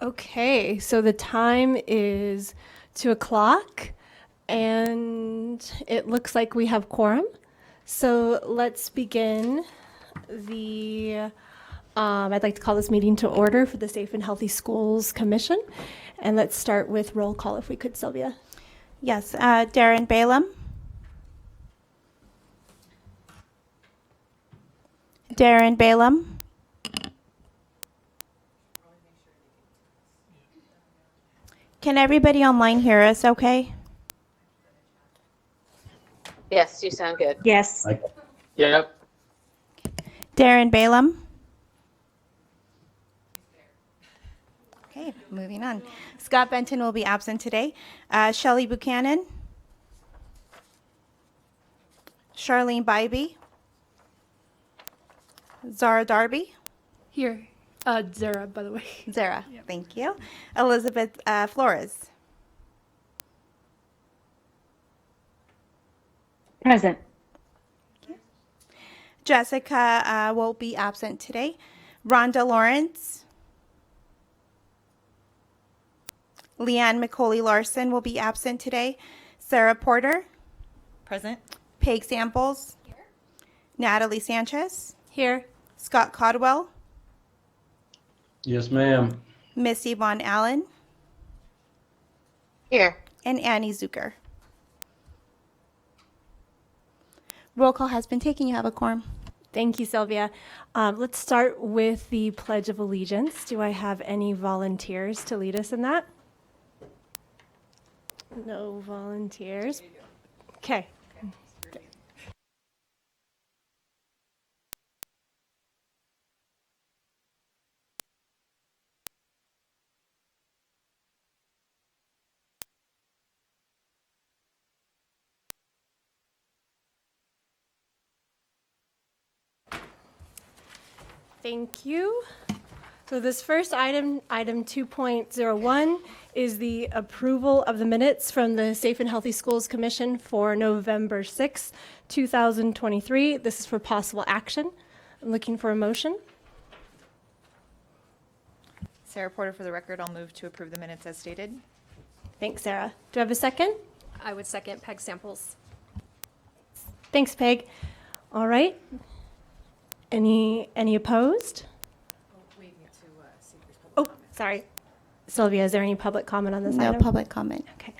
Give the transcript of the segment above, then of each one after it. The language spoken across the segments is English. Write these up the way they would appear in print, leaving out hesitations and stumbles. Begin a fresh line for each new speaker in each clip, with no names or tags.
Okay, so the time is 2 o'clock, and it looks like we have quorum. So let's begin the, I'd like to call this meeting to order for the Safe and Healthy Schools Commission. And let's start with roll call if we could, Sylvia.
Yes, Darren Balaam. Darren Balaam. Can everybody online hear us okay?
Yes, you sound good.
Yes.
Yep.
Darren Balaam. Okay, moving on. Scott Benton will be absent today. Shelley Buchanan. Charlene Bybee. Zara Darby.
Here, Zara, by the way.
Zara, thank you. Elizabeth Flores.
Present.
Jessica will be absent today. Rhonda Lawrence. Leanne McCauley Larson will be absent today. Sarah Porter.
Present.
Paige Samples. Here. Natalie Sanchez.
Here.
Scott Codwell.
Yes, ma'am.
Missy Von Allen.
Here.
And Annie Zucker. Roll call has been taken. You have a quorum.
Thank you, Sylvia. Let's start with the Pledge of Allegiance. Do I have any volunteers to lead us in that? No volunteers. Okay. Thank you. So this first item, item 2.01, is the approval of the minutes from the Safe and Healthy Schools Commission for November 6, 2023. This is for possible action. I'm looking for a motion.
Sarah Porter, for the record, I'll move to approve the minutes as stated.
Thanks, Sarah. Do I have a second?
I would second Peg Samples.
Thanks, Peg. All right. Any opposed? Oh, sorry. Sylvia, is there any public comment on this
No
item?
public comment.
Okay.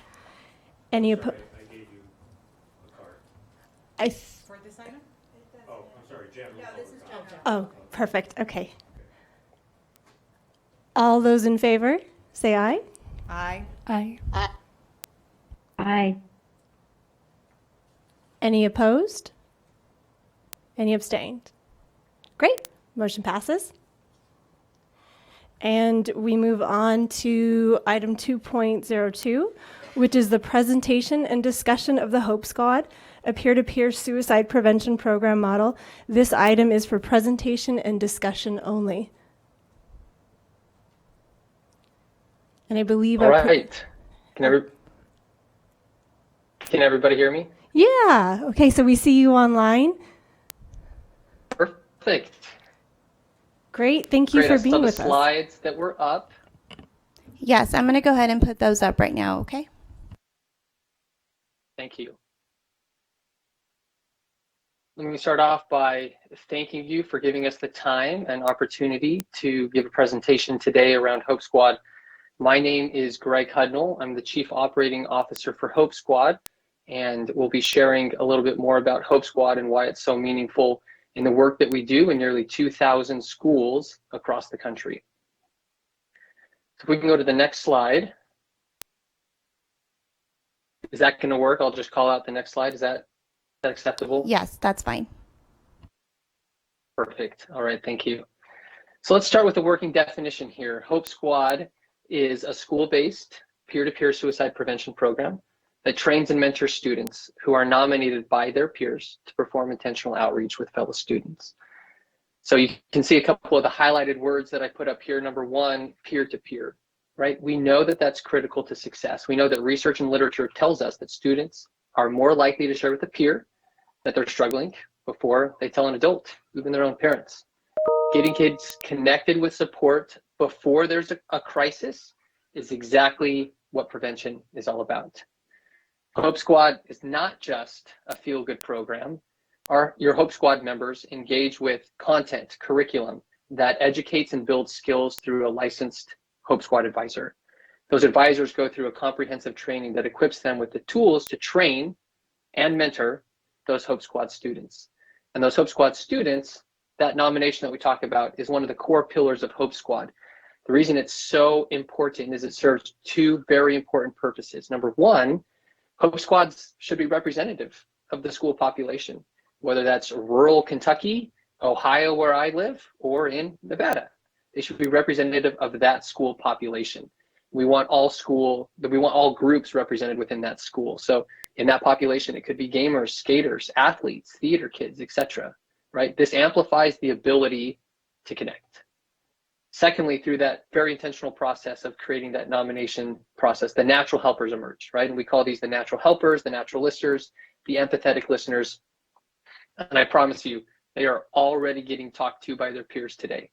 Any opposed?
I gave you a card.
I
For this item?
Oh, I'm sorry, Jen. No, this is Jen.
Oh, perfect. Okay. All those in favor, say aye.
Aye.
Aye.
Aye.
Any opposed? Any abstained? Great. Motion passes. And we move on to item 2.02, which is the presentation and discussion of the Hope Squad, a peer-to-peer suicide prevention program model. This item is for presentation and discussion only. And I believe
All right. Can everybody hear me?
Yeah. Okay, so we see you online.
Perfect.
Great. Thank you
Great.
for
I saw
being
the
with us.
slides that were up.
Yes, I'm going to go ahead and put those up right now, okay?
Thank you. Let me start off by thanking you for giving us the time and opportunity to give a presentation today around Hope Squad. My name is Greg Hudnall. I'm the Chief Operating Officer for Hope Squad, and we'll be sharing a little bit more about Hope Squad and why it's so meaningful in the work that we do in nearly 2,000 schools across the country. So if we can go to the next slide. Is that going to work? I'll just call out the next slide. Is that acceptable?
Yes, that's fine.
Perfect. All right, thank you. So let's start with the working definition here. Hope Squad is a school-based peer-to-peer suicide prevention program that trains and mentors students who are nominated by their peers to perform intentional outreach with fellow students. So you can see a couple of the highlighted words that I put up here. Number one, peer-to-peer, right? We know that that's critical to success. We know that research and literature tells us that students are more likely to share with a peer that they're struggling before they tell an adult, even their own parents. Getting kids connected with support before there's a crisis is exactly what prevention is all about. Hope Squad is not just a feel-good program. Your Hope Squad members engage with content, curriculum that educates and builds skills through a licensed Hope Squad advisor. Those advisors go through a comprehensive training that equips them with the tools to train and mentor those Hope Squad students. And those Hope Squad students, that nomination that we talk about is one of the core pillars of Hope Squad. The reason it's so important is it serves two very important purposes. Number one, Hope Squads should be representative of the school population, whether that's rural Kentucky, Ohio, where I live, or in Nevada. They should be representative of that school population. We want all groups represented within that school. So in that population, it could be gamers, skaters, athletes, theater kids, etc. Right? This amplifies the ability to connect. Secondly, through that very intentional process of creating that nomination process, the natural helpers emerge, right? And we call these the natural helpers, the natural listeners, the empathetic listeners. And I promise you, they are already getting talked to by their peers today.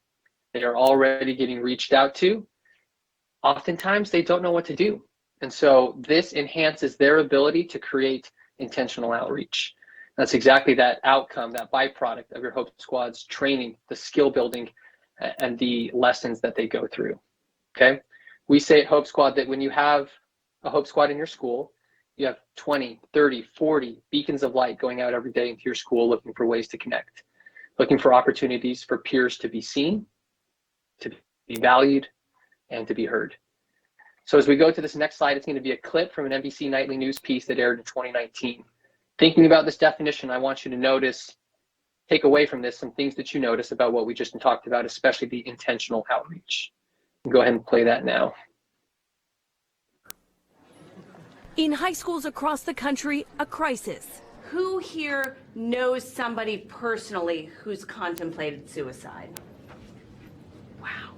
They are already getting reached out to. Oftentimes, they don't know what to do. And so this enhances their ability to create intentional outreach. That's exactly that outcome, that byproduct of your Hope Squad's training, the skill building, and the lessons that they go through, okay? We say at Hope Squad that when you have a Hope Squad in your school, you have 20, 30, 40 beacons of light going out every day into your school looking for ways to connect, looking for opportunities for peers to be seen, to be valued, and to be heard. So as we go to this next slide, it's going to be a clip from an NBC Nightly News piece that aired in 2019. Thinking about this definition, I want you to take away from this some things that you notice about what we just talked about, especially the intentional outreach. Go ahead and play that now.
In high schools across the country, a crisis.
Who here knows somebody personally who's contemplated suicide? Wow.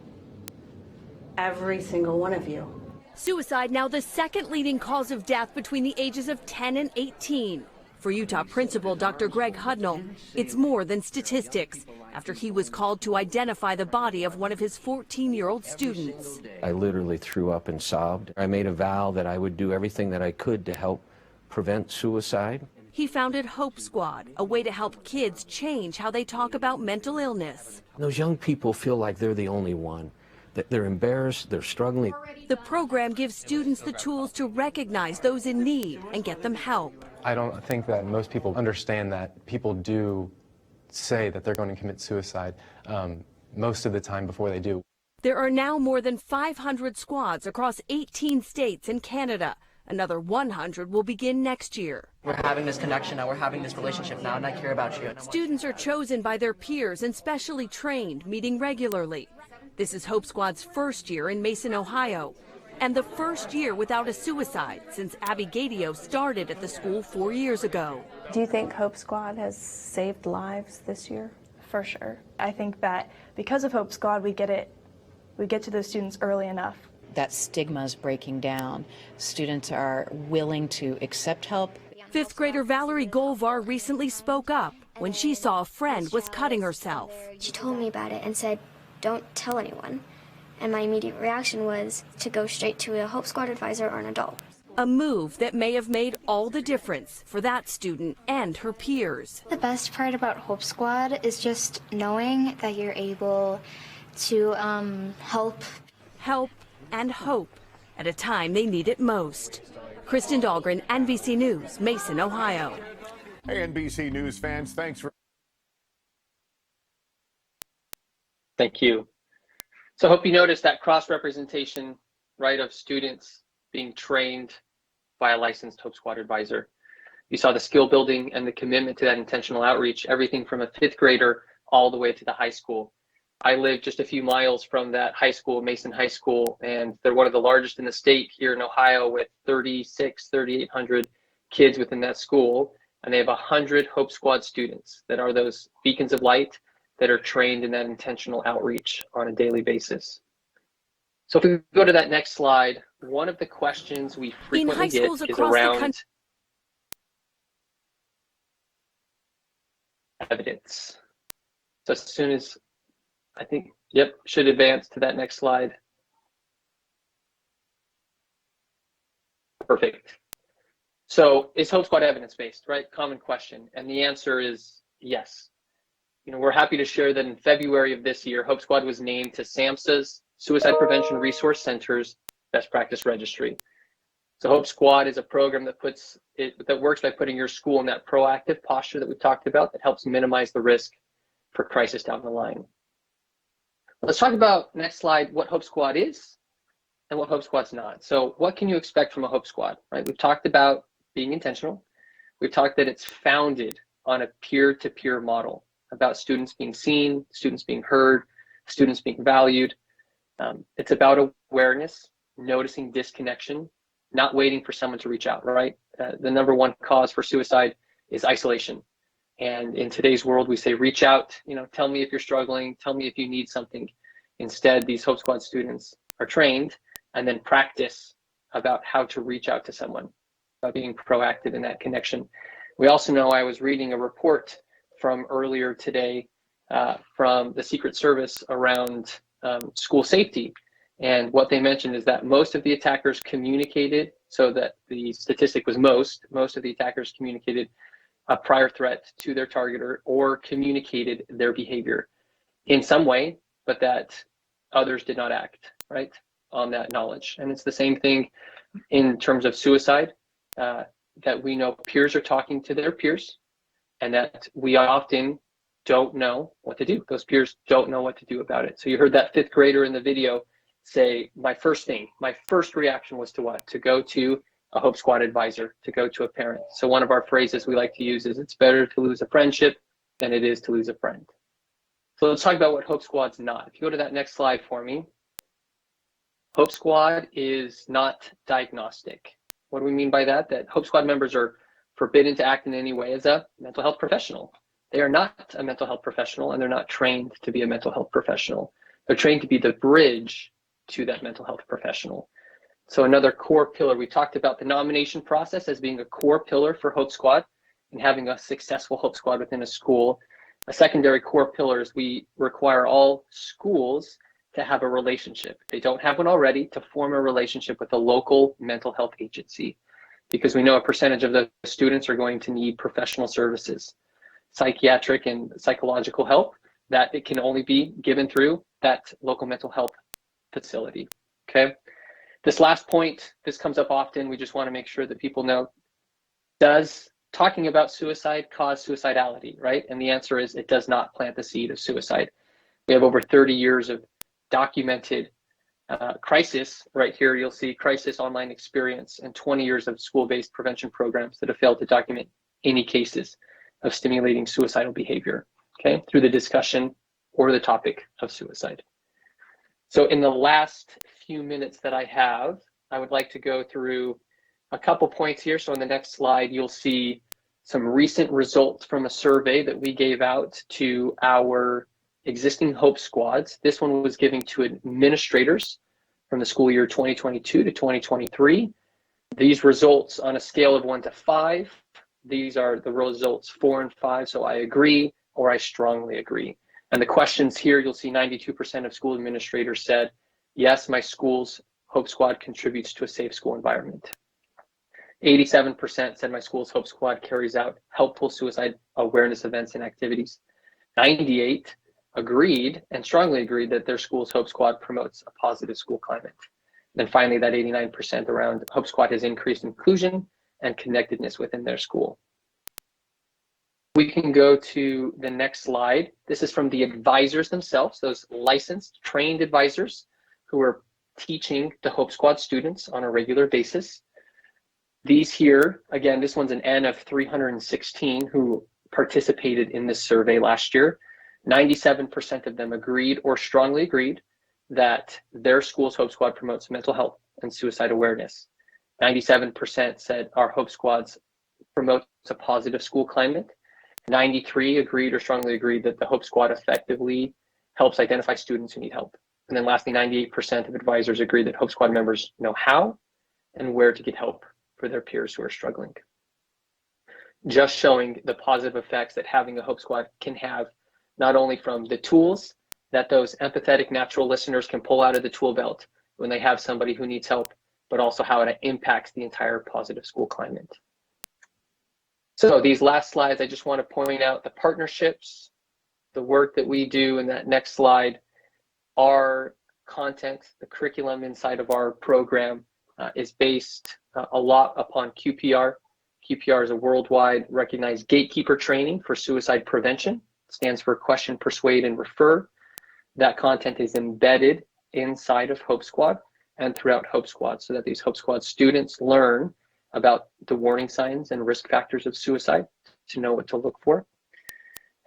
Every single one of you.
Suicide now the second leading cause of death between the ages of 10 and 18. For Utah principal Dr. Greg Hudnall, it's more than statistics after he was called to identify the body of one of his 14-year-old students.
I literally threw up and sobbed. I made a vow that I would do everything that I could to help prevent suicide.
He founded Hope Squad, a way to help kids change how they talk about mental illness.
Those young people feel like they're the only one, that they're embarrassed, they're struggling.
The program gives students the tools to recognize those in need and get them help.
I don't think that most people understand that people do say that they're going to commit suicide most of the time before they do.
There are now more than 500 squads across 18 states and Canada. Another 100 will begin next year.
We're having this connection now, we're having this relationship now, and I care about you.
Students are chosen by their peers and specially trained, meeting regularly. This is Hope Squad's first year in Mason, Ohio, and the first year without a suicide since Abby Gadio started at the school 4 years ago.
Do you think Hope Squad has saved lives this year?
For sure. I think that because of Hope Squad, we get to those students early enough.
That stigma is breaking down. Students are willing to accept help.
Fifth grader Valerie Golvar recently spoke up when she saw a friend was cutting herself.
She told me about it and said, "Don't tell anyone." And my immediate reaction was to go straight to a Hope Squad advisor or an adult.
A move that may have made all the difference for that student and her peers.
The best part about Hope Squad is just knowing that you're able to help
and hope at a time they need it most. Kristen Dahlgren, NBC News, Mason, Ohio.
Hey, NBC News fans, thanks for...
Thank you. So I hope you noticed that cross-representation, right, of students being trained by a licensed Hope Squad advisor. You saw the skill building and the commitment to that intentional outreach, everything from a fifth grader all the way to the high school. I live just a few miles from that high school, Mason High School, and they're one of the largest in the state here in Ohio with 3,800 kids within that school. And they have 100 Hope Squad students that are those beacons of light that are trained in that intentional outreach on a daily basis. So if we go to that next slide, one of the questions we frequently get is around evidence. So as soon as, I think Yep, should advance to that next slide. Perfect. So is Hope Squad evidence-based, right? Common question. And the answer is yes. We're happy to share that in February of this year, Hope Squad was named to SAMHSA's Suicide Prevention Resource Center's Best Practice Registry. So Hope Squad is a program that works by putting your school in that proactive posture that we talked about that helps minimize the risk for crisis down the line. Let's talk about, next slide, what Hope Squad is and what Hope Squad's not. So what can you expect from a Hope Squad, right? We've talked about being intentional. We've talked that it's founded on a peer-to-peer model about students being seen, students being heard, students being valued. It's about awareness, noticing disconnection, not waiting for someone to reach out, right? The number one cause for suicide is isolation. And in today's world, we say, reach out, tell me if you're struggling, tell me if you need something. Instead, these Hope Squad students are trained and then practice about how to reach out to someone, by being proactive in that connection. We also know, I was reading a report from earlier today from the Secret Service around school safety. And what they mentioned is that most of the attackers communicated, so that the statistic was most of the attackers communicated a prior threat to their targeter or communicated their behavior in some way, but that others did not act, right, on that knowledge. And it's the same thing in terms of suicide, that we know peers are talking to their peers, and that we often don't know what to do. Those peers don't know what to do about it. So you heard that fifth grader in the video say, my first reaction was to what? To go to a Hope Squad advisor, to go to a parent. So one of our phrases we like to use is, it's better to lose a friendship than it is to lose a friend. So let's talk about what Hope Squad's not. If you go to that next slide for me. Hope Squad is not diagnostic. What do we mean by that? That Hope Squad members are forbidden to act in any way as a mental health professional. They are not a mental health professional, and they're not trained to be a mental health professional. They're trained to be the bridge to that mental health professional. So another core pillar, we talked about the nomination process as being a core pillar for Hope Squad and having a successful Hope Squad within a school. A secondary core pillar is we require all schools to have a relationship. If they don't have one already, to form a relationship with a local mental health agency, because we know a percentage of the students are going to need professional services, psychiatric and psychological help, that it can only be given through that local mental health facility. Okay. This last point, this comes up often. We just want to make sure that people know, does talking about suicide cause suicidality, right? And the answer is, it does not plant the seed of suicide. We have over 30 years of documented crisis. Right here, you'll see crisis online experience and 20 years of school-based prevention programs that have failed to document any cases of stimulating suicidal behavior, okay, through the discussion or the topic of suicide. So in the last few minutes that I have, I would like to go through a couple points here. So on the next slide, you'll see some recent results from a survey that we gave out to our existing Hope Squads. This one was given to administrators from the school year 2022 to 2023. These results on a scale of 1 to 5, these are the results 4 and 5. So I agree, or I strongly agree. And the questions here, you'll see 92% of school administrators said, yes, my school's Hope Squad contributes to a safe school environment. 87% said my school's Hope Squad carries out helpful suicide awareness events and activities. 98 agreed and strongly agreed that their school's Hope Squad promotes a positive school climate. And then finally, that 89% around Hope Squad has increased inclusion and connectedness within their school. We can go to the next slide. This is from the advisors themselves, those licensed, trained advisors who are teaching the Hope Squad students on a regular basis. These here, again, this one's an N of 316 who participated in this survey last year. 97% of them agreed or strongly agreed that their school's Hope Squad promotes mental health and suicide awareness. 97% said our Hope Squads promotes a positive school climate. 93 agreed or strongly agreed that the Hope Squad effectively helps identify students who need help. And then lastly, 98% of advisors agree that Hope Squad members know how and where to get help for their peers who are struggling. Just showing the positive effects that having a Hope Squad can have, not only from the tools that those empathetic natural listeners can pull out of the tool belt when they have somebody who needs help, but also how it impacts the entire positive school climate. So these last slides, I just want to point out the partnerships, the work that we do in that next slide. Our content, the curriculum inside of our program is based a lot upon QPR. QPR is a worldwide recognized gatekeeper training for suicide prevention. It stands for question, persuade, and refer. That content is embedded inside of Hope Squad and throughout Hope Squad so that these Hope Squad students learn about the warning signs and risk factors of suicide to know what to look for.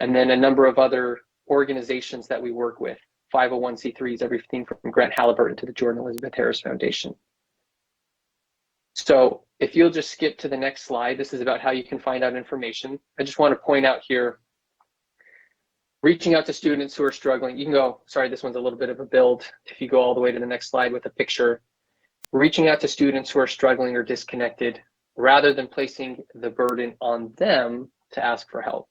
And then a number of other organizations that we work with, 501c3s, everything from Grant Halliburton to the Jordan Elizabeth Harris Foundation. So if you'll just skip to the next slide, this is about how you can find out information. I just want to point out here, reaching out to students who are struggling. You can go, sorry, this one's a little bit of a build. If you go all the way to the next slide with a picture, reaching out to students who are struggling or disconnected, rather than placing the burden on them to ask for help,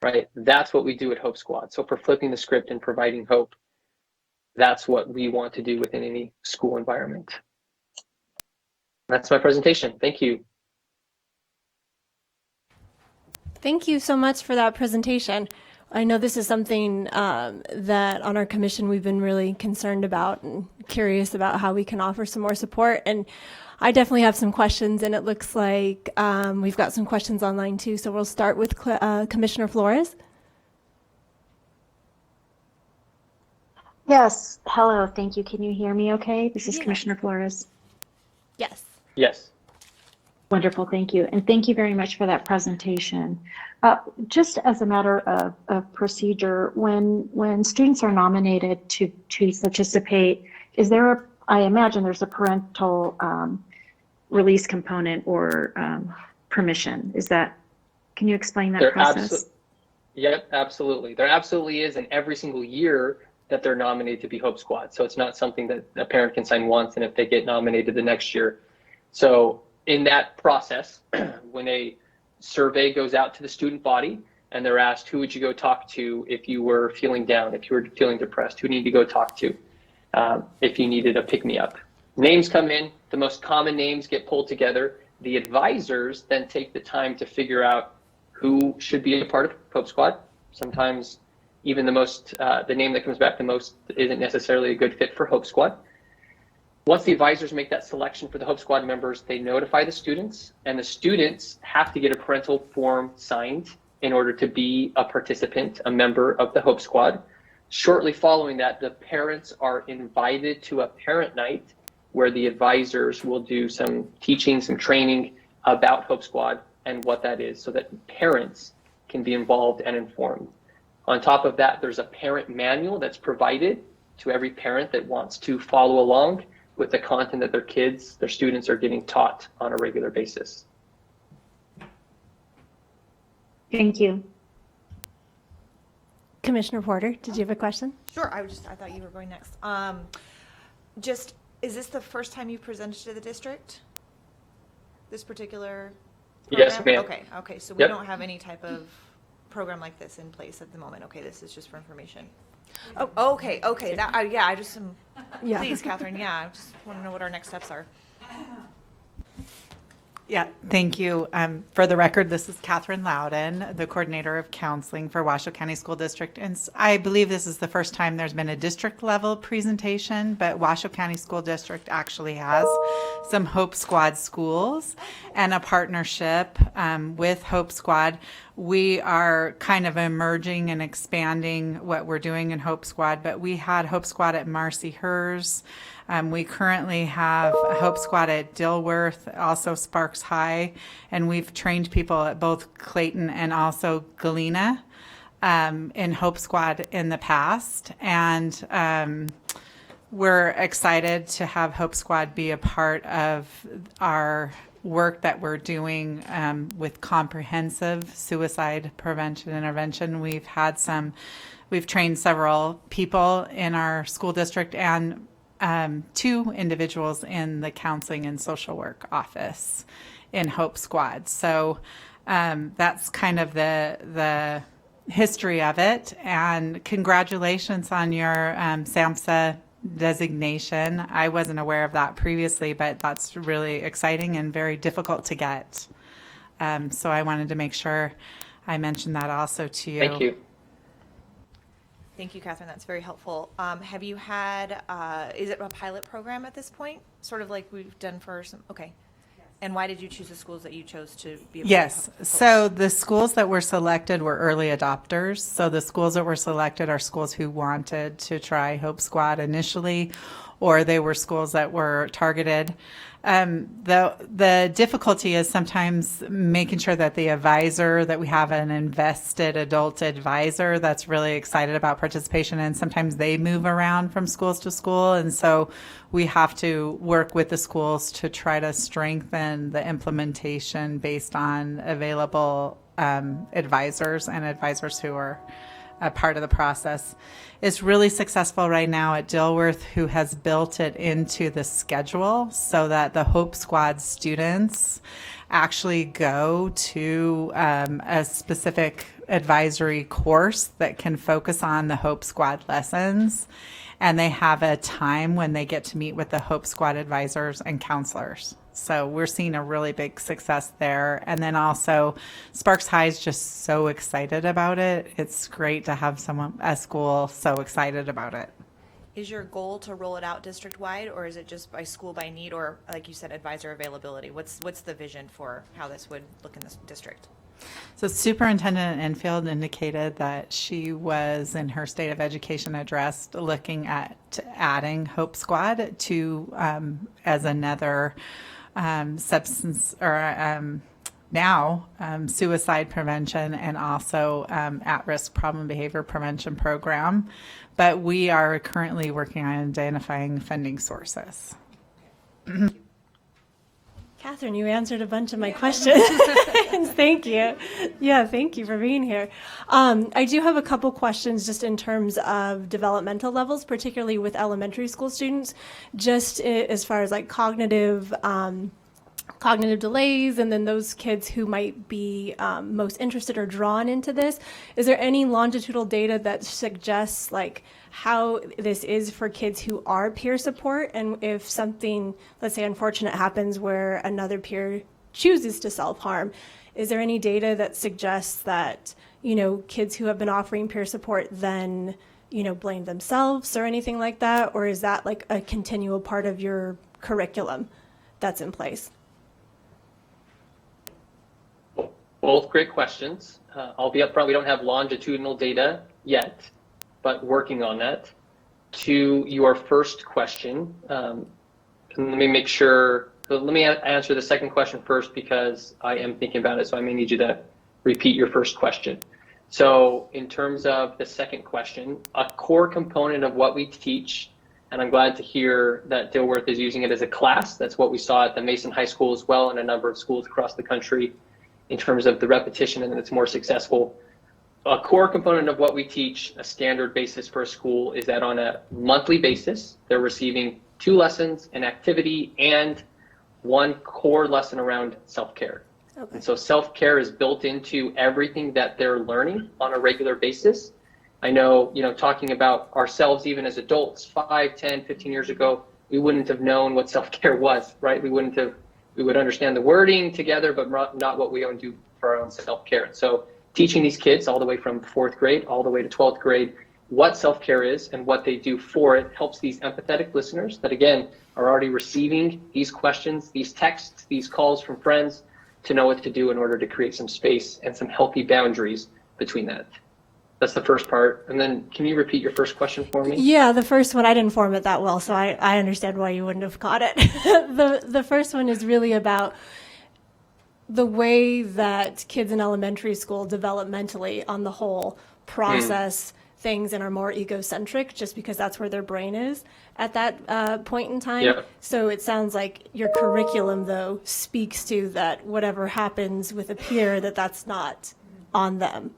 right? That's what we do at Hope Squad. So for flipping the script and providing hope, that's what we want to do within any school environment. That's my presentation. Thank you.
Thank you so much for that presentation. I know this is something that on our commission we've been really concerned about and curious about how we can offer some more support. And I definitely have some questions, and it looks like we've got some questions online too. So we'll start with Commissioner Flores.
Yes. Hello. Thank you. Can you hear me okay? This is Commissioner Flores.
Yes.
Yes.
Wonderful. Thank you. And thank you very much for that presentation. Just as a matter of procedure, when students are nominated to participate, is there I imagine there's a parental release component or permission. Can you explain that process?
Yep, absolutely. There absolutely is, and every single year that they're nominated to be Hope Squad. So it's not something that a parent can sign once and if they get nominated the next year. So in that process, when a survey goes out to the student body and they're asked, who would you go talk to if you were feeling down, if you were feeling depressed, who do you need to go talk to if you needed a pick-me-up? Names come in, the most common names get pulled together. The advisors then take the time to figure out who should be a part of Hope Squad. Sometimes even the name that comes back the most isn't necessarily a good fit for Hope Squad. Once the advisors make that selection for the Hope Squad members, they notify the students, and the students have to get a parental form signed in order to be a participant, a member of the Hope Squad. Shortly following that, the parents are invited to a parent night where the advisors will do some teaching, some training about Hope Squad and what that is so that parents can be involved and informed. On top of that, there's a parent manual that's provided to every parent that wants to follow along with the content that their students are getting taught on a regular basis.
Thank you.
Commissioner Porter, did you have a question?
Sure, I thought you were going next. Is this the first time you presented to the district? This particular program?
Yes, ma'am.
Okay, so we don't have any type of program like this in place at the moment. Okay, this is just for information. Oh, okay. Please, Catherine, I just want to know what our next steps are.
Yeah, thank you. For the record, this is Catherine Loudon, the coordinator of counseling for Washoe County School District. And I believe this is the first time there's been a district level presentation, but Washoe County School District actually has some Hope Squad schools and a partnership with Hope Squad. We are kind of emerging and expanding what we're doing in Hope Squad, but we had Hope Squad at Marcy Hers. We currently have Hope Squad at Dilworth, also Sparks High, and we've trained people at both Clayton and also Galena in Hope Squad in the past. And we're excited to have Hope Squad be a part of our work that we're doing with comprehensive suicide prevention intervention. We've trained several people in our school district and 2 individuals in the counseling and social work office in Hope Squad. So that's kind of the history of it. And congratulations on your SAMHSA designation. I wasn't aware of that previously, but that's really exciting and very difficult to get. So I wanted to make sure I mentioned that also to you.
Thank you.
Thank you, Catherine. That's very helpful. Have you had, is it a pilot program at this point? Sort of like we've done for some, okay. And why did you choose the schools that you chose to be?
Yes. So the schools that were selected were early adopters. So the schools that were selected are schools who wanted to try Hope Squad initially, or they were schools that were targeted. The difficulty is sometimes making sure that the advisor, that we have an invested adult advisor that's really excited about participation, and sometimes they move around from schools to school, and so we have to work with the schools to try to strengthen the implementation based on available advisors and advisors who are a part of the process. It's really successful right now at Dilworth, who has built it into the schedule so that the Hope Squad students actually go to a specific advisory course that can focus on the Hope Squad lessons. And they have a time when they get to meet with the Hope Squad advisors and counselors. So we're seeing a really big success there. And then also Sparks High is just so excited about it. It's great to have a school so excited about it.
Is your goal to roll it out district-wide, or is it just by school by need, or like you said, advisor availability? What's the vision for how this would look in this district?
So Superintendent Enfield indicated that she was in her State of Education address looking at adding Hope Squad to as another substance or suicide prevention and also at-risk problem behavior prevention program. But we are currently working on identifying funding sources.
Catherine, you answered a bunch of my questions. Thank you. Yeah, thank you for being here. I do have a couple questions just in terms of developmental levels, particularly with elementary school students, just as far as like cognitive delays, and then those kids who might be most interested or drawn into this. Is there any longitudinal data that suggests like how this is for kids who are peer support, and if something, let's say, unfortunate happens where another peer chooses to self-harm, is there any data that suggests that, you know, kids who have been offering peer support then, you know, blame themselves or anything like that? Or is that like a continual part of your curriculum that's in place?
Both great questions. I'll be upfront, we don't have longitudinal data yet, but working on that. To your first question, let me answer the second question first because I am thinking about it, so I may need you to repeat your first question. So in terms of the second question, a core component of what we teach, and I'm glad to hear that Dilworth is using it as a class. That's what we saw at the Mason High School as well, and a number of schools across the country in terms of the repetition, and it's more successful. A core component of what we teach, a standard basis for a school, is that on a monthly basis, they're receiving 2 lessons, an activity, and 1 core lesson around self-care. Okay. And so self-care is built into everything that they're learning on a regular basis. I know, you know, talking about ourselves even as adults, 5, 10, 15 years ago, we wouldn't have known what self-care was, right? We would understand the wording together, but not what we own do for our own self-care. So teaching these kids all the way from 4th grade all the way to 12th grade what self-care is and what they do for it helps these empathetic listeners that, again, are already receiving these questions, these texts, these calls from friends to know what to do in order to create some space and some healthy boundaries between that. That's the first part. And then can you repeat your first question for me?
Yeah, the first one, I didn't form it that well, so I understand why you wouldn't have caught it. The first one is really about the way that kids in elementary school developmentally on the whole process things and are more egocentric just because that's where their brain is at that point in time. Yep. So it sounds like your curriculum, though, speaks to that whatever happens with a peer, that's not on them.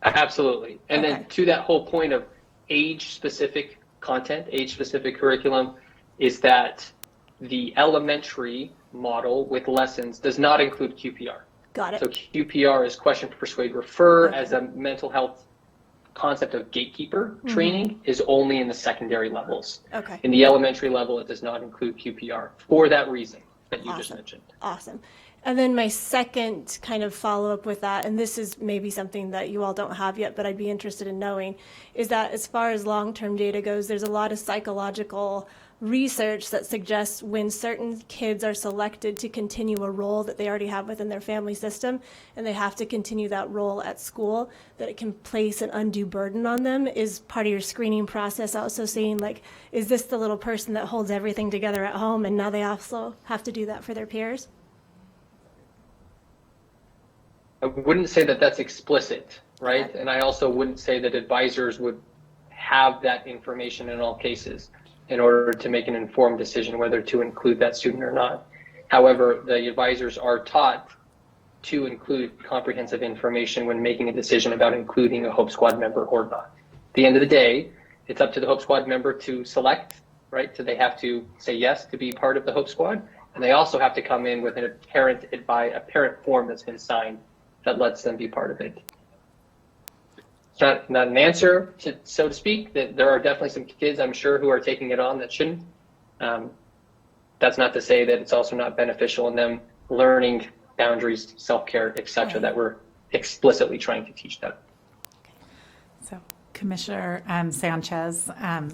Absolutely. And then to that whole point of age-specific content, age-specific curriculum, is that the elementary model with lessons does not include QPR.
Got it.
So QPR is question, persuade, refer, as a mental health concept of gatekeeper training is only in the secondary levels.
Okay.
In the elementary level, it does not include QPR for that reason that you just mentioned.
Awesome. And then my second kind of follow-up with that, and this is maybe something that you all don't have yet, but I'd be interested in knowing, is that as far as long-term data goes, there's a lot of psychological research that suggests when certain kids are selected to continue a role that they already have within their family system, and they have to continue that role at school, that it can place an undue burden on them. Is part of your screening process also seeing, like, is this the little person that holds everything together at home, and now they also have to do that for their peers?
I wouldn't say that that's explicit, right? And I also wouldn't say that advisors would have that information in all cases in order to make an informed decision whether to include that student or not. However, the advisors are taught to include comprehensive information when making a decision about including a Hope Squad member or not. At the end of the day, it's up to the Hope Squad member to select, right? So they have to say yes to be part of the Hope Squad, and they also have to come in with a parent form that's been signed that lets them be part of it. It's not an answer, so to speak, that there are definitely some kids, I'm sure, who are taking it on that shouldn't. That's not to say that it's also not beneficial in them learning boundaries, self-care, etc., that we're explicitly trying to teach them.
So, Commissioner Sanchez,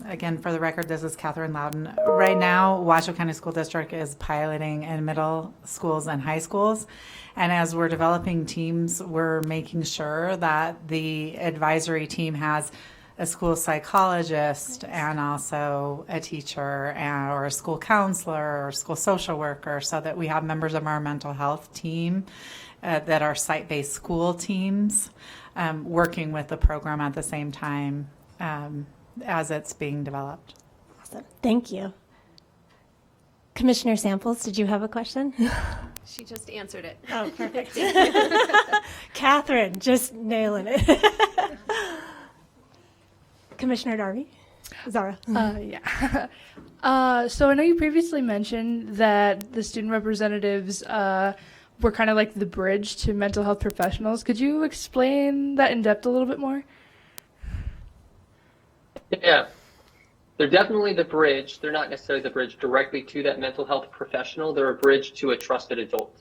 again, for the record, this is Catherine Loudon. Right now, Washoe County School District is piloting in middle schools and high schools. And as we're developing teams, we're making sure that the advisory team has a school psychologist and also a teacher or a school counselor or school social worker, so that we have members of our mental health team that are site-based school teams working with the program at the same time as it's being developed.
Awesome. Thank you. Commissioner Samples, did you have a question?
She just answered it.
Oh, perfect. Catherine, just nailing it. Commissioner Darby? Zara?
Yeah. So I know you previously mentioned that the student representatives were kind of like the bridge to mental health professionals. Could you explain that in depth a little bit more?
Yeah. They're definitely the bridge. They're not necessarily the bridge directly to that mental health professional. They're a bridge to a trusted adult.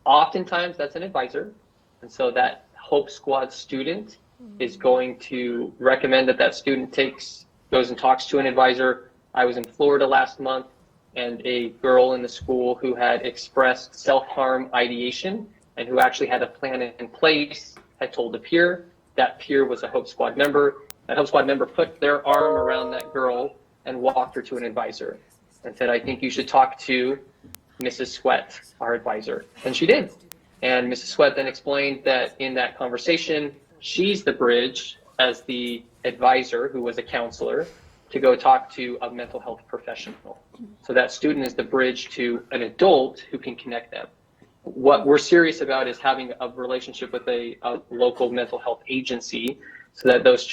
Oftentimes, that's an advisor. And so that Hope Squad student is going to recommend that student goes and talks to an advisor. I was in Florida last month, and a girl in the school who had expressed self-harm ideation and who actually had a plan in place had told a peer. That peer was a Hope Squad member. That Hope Squad member put their arm around that girl and walked her to an advisor and said, I think you should talk to Mrs. Sweat, our advisor. And she did. And Mrs. Sweat then explained that in that conversation, she's the bridge as the advisor, who was a counselor, to go talk to a mental health professional. So that student is the bridge to an adult who can connect them. What we're serious about is having a relationship with a local mental health agency so that those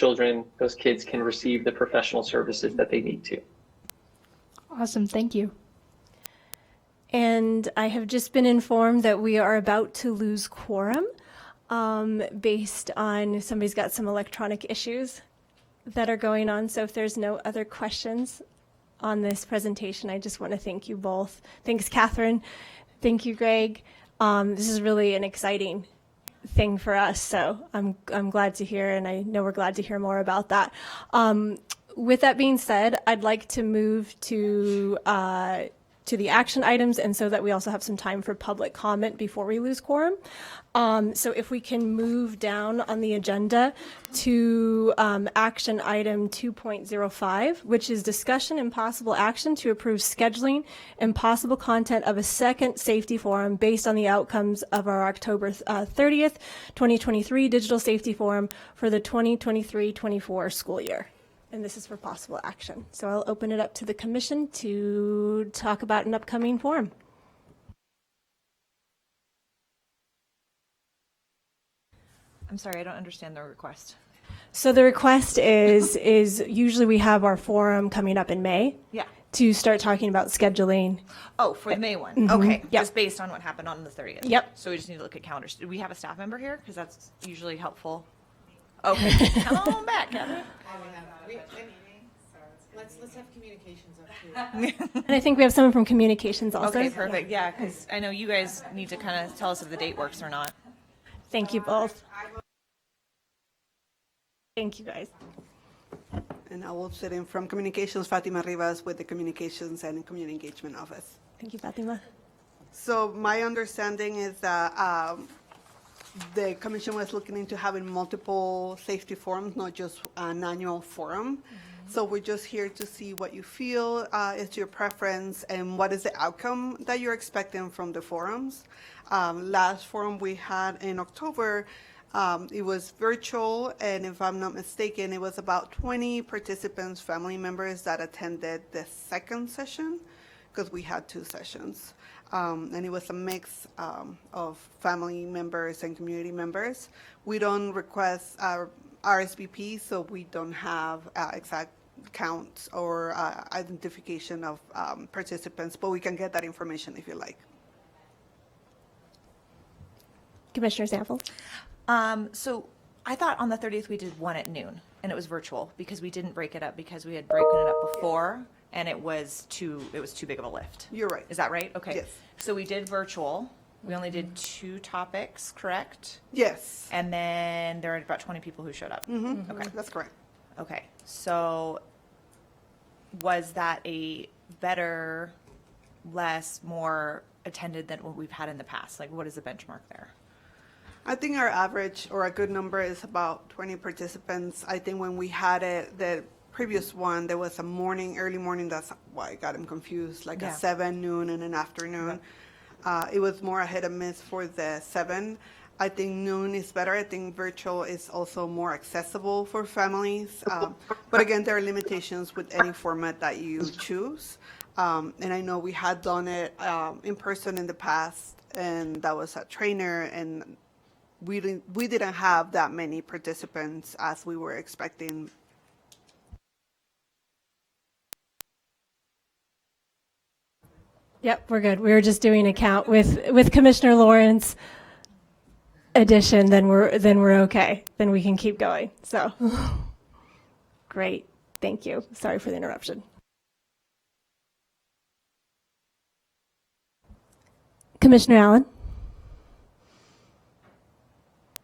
kids can receive the professional services that they need to.
Awesome, thank you.
And I have just been informed that we are about to lose quorum based on somebody's got some electronic issues that are going on. So if there's no other questions on this presentation, I just want to thank you both. Thanks, Catherine. Thank you, Greg. This is really an exciting thing for us, so I'm glad to hear, and I know we're glad to hear more about that. With that being said, I'd like to move to the action items, and so that we also have some time for public comment before we lose quorum. So if we can move down on the agenda to action item 2.05, which is discussion and possible action to approve scheduling and possible content of a second safety forum based on the outcomes of our October 30th, 2023 Digital Safety Forum for the 2023-24 school year. And this is for possible action. So I'll open it up to the commission to talk about an upcoming forum.
I'm sorry, I don't understand the request.
So the request is usually we have our forum coming up in May.
Yeah.
to start talking about scheduling.
Oh, for the May one.
Mhm.
Okay.
Yep.
Just based on what happened on the 30th.
Yep.
So we just need to look at calendars. Do we have a staff member here? Because that's usually helpful. Okay. Come on back, Catherine.
Let's have communications up too.
And I think we have someone from communications also.
Okay, perfect. Yeah, because I know you guys need to kind of tell us if the date works or not.
Thank you both. Thank you guys.
And I will sit in from Communications, Fatima Rivas, with the Communications and Community Engagement Office.
Thank you, Fatima.
So my understanding is that the commission was looking into having multiple safety forums, not just an annual forum. So we're just here to see what you feel is your preference and what is the outcome that you're expecting from the forums. Last forum we had in October, it was virtual, and if I'm not mistaken, it was about 20 participants, family members that attended the second session, because we had 2 sessions. And it was a mix of family members and community members. We don't request RSVP, so we don't have exact counts or identification of participants, but we can get that information if you like.
Commissioner Sample.
So I thought on the 30th we did one at noon, and it was virtual because we didn't break it up because we had broken it up before, and it was too big of a lift.
You're right.
Is that right? Okay.
Yes.
So we did virtual. We only did 2 topics, correct?
Yes.
And then there were about 20 people who showed up.
Mm-hmm.
Okay.
That's correct.
Okay. So was that a better, less, more attended than what we've had in the past? Like, what is the benchmark there?
I think our average or a good number is about 20 participants. I think when we had it, the previous one, there was a early morning, that's why I got them confused, like a 7, noon, and an afternoon. It was more a hit and miss for the 7. I think noon is better. I think virtual is also more accessible for families. But again, there are limitations with any format that you choose. And I know we had done it in person in the past, and that was a trainer, and we didn't have that many participants as we were expecting.
Yep, we're good. We were just doing a count with Commissioner Lawrence addition, then we're okay. Then we can keep going. So great. Thank you. Sorry for the interruption. Commissioner Allen.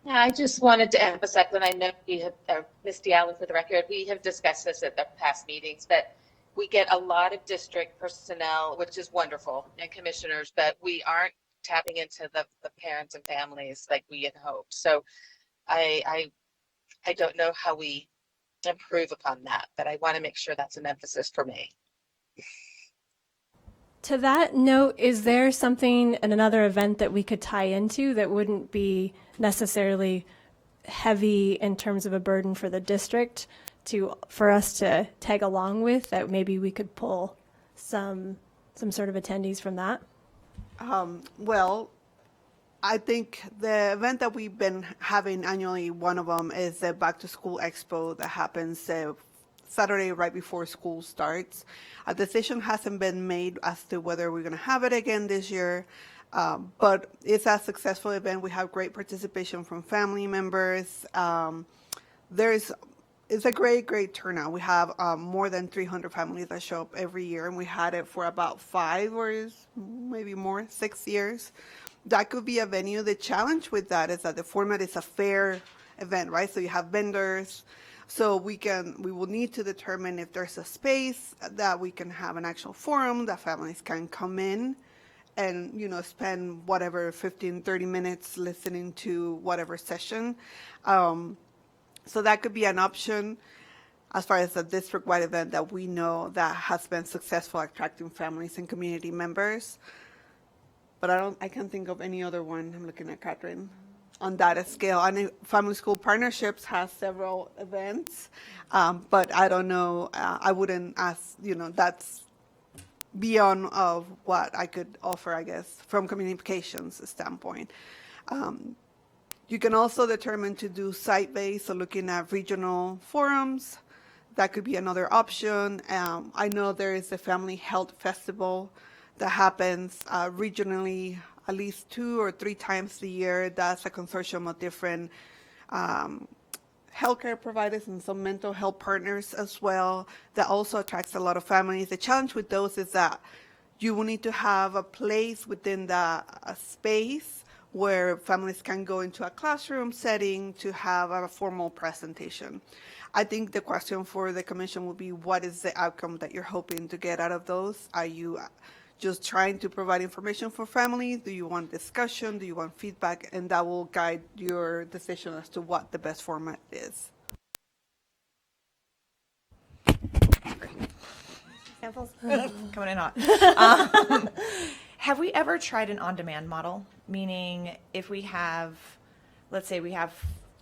Yeah, I just wanted to emphasize, and I know you have, Misty Allen for the record, we have discussed this at the past meetings, but we get a lot of district personnel, which is wonderful, and commissioners, but we aren't tapping into the parents and families like we had hoped. So I don't know how we improve upon that, but I want to make sure that's an emphasis for me.
To that note, is there something in another event that we could tie into that wouldn't be necessarily heavy in terms of a burden for the district for us to tag along with, that maybe we could pull some sort of attendees from that?
Well, I think the event that we've been having annually, one of them is the Back to School Expo that happens Saturday right before school starts. A decision hasn't been made as to whether we're going to have it again this year, but it's a successful event. We have great participation from family members. It's a great turnout. We have more than 300 families that show up every year, and we had it for about 5 or maybe more, 6 years. That could be a venue. The challenge with that is that the format is a fair event, right? So you have vendors. So we will need to determine if there's a space that we can have an actual forum that families can come in and, spend whatever 15, 30 minutes listening to whatever session. So that could be an option as far as a district-wide event that we know that has been successful attracting families and community members. But I can't think of any other one. I'm looking at Catherine. On that scale, I know Family School Partnerships has several events, but I don't know. I wouldn't ask. That's beyond of what I could offer, I guess, from communications standpoint. You can also determine to do site-based, so looking at regional forums that could be another option. I know there is a Family Health Festival that happens regionally at least 2 or 3 times a year. That's a consortium of different healthcare providers and some mental health partners as well. That also attracts a lot of families. The challenge with those is that you will need to have a place within the space where families can go into a classroom setting to have a formal presentation. I think the question for the commission will be, what is the outcome that you're hoping to get out of those? Are you just trying to provide information for families? Do you want discussion? Do you want feedback? And that will guide your decision as to what the best format is.
Samples coming in hot. Have we ever tried an on-demand model? Meaning, if we have, let's say we have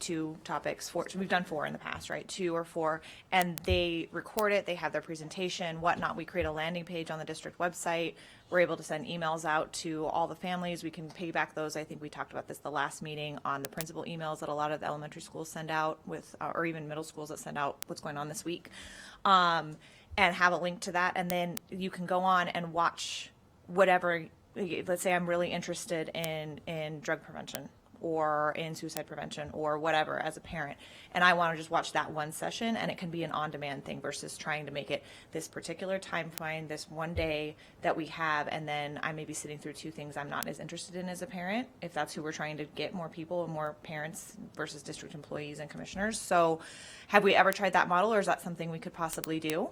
2 topics, 4, so we've done 4 in the past, right? 2 or 4, and they record it, they have their presentation, whatnot. We create a landing page on the district website. We're able to send emails out to all the families. We can piggyback those. I think we talked about this the last meeting on the principal emails that a lot of the elementary schools send out with, or even middle schools that send out what's going on this week, and have a link to that. And then you can go on and watch whatever. Let's say I'm really interested in drug prevention or in suicide prevention or whatever as a parent, and I want to just watch that one session, and it can be an on-demand thing versus trying to make it this particular time frame, this one day that we have, and then I may be sitting through 2 things I'm not as interested in as a parent, if that's who we're trying to get more people and more parents versus district employees and commissioners. So have we ever tried that model, or is that something we could possibly do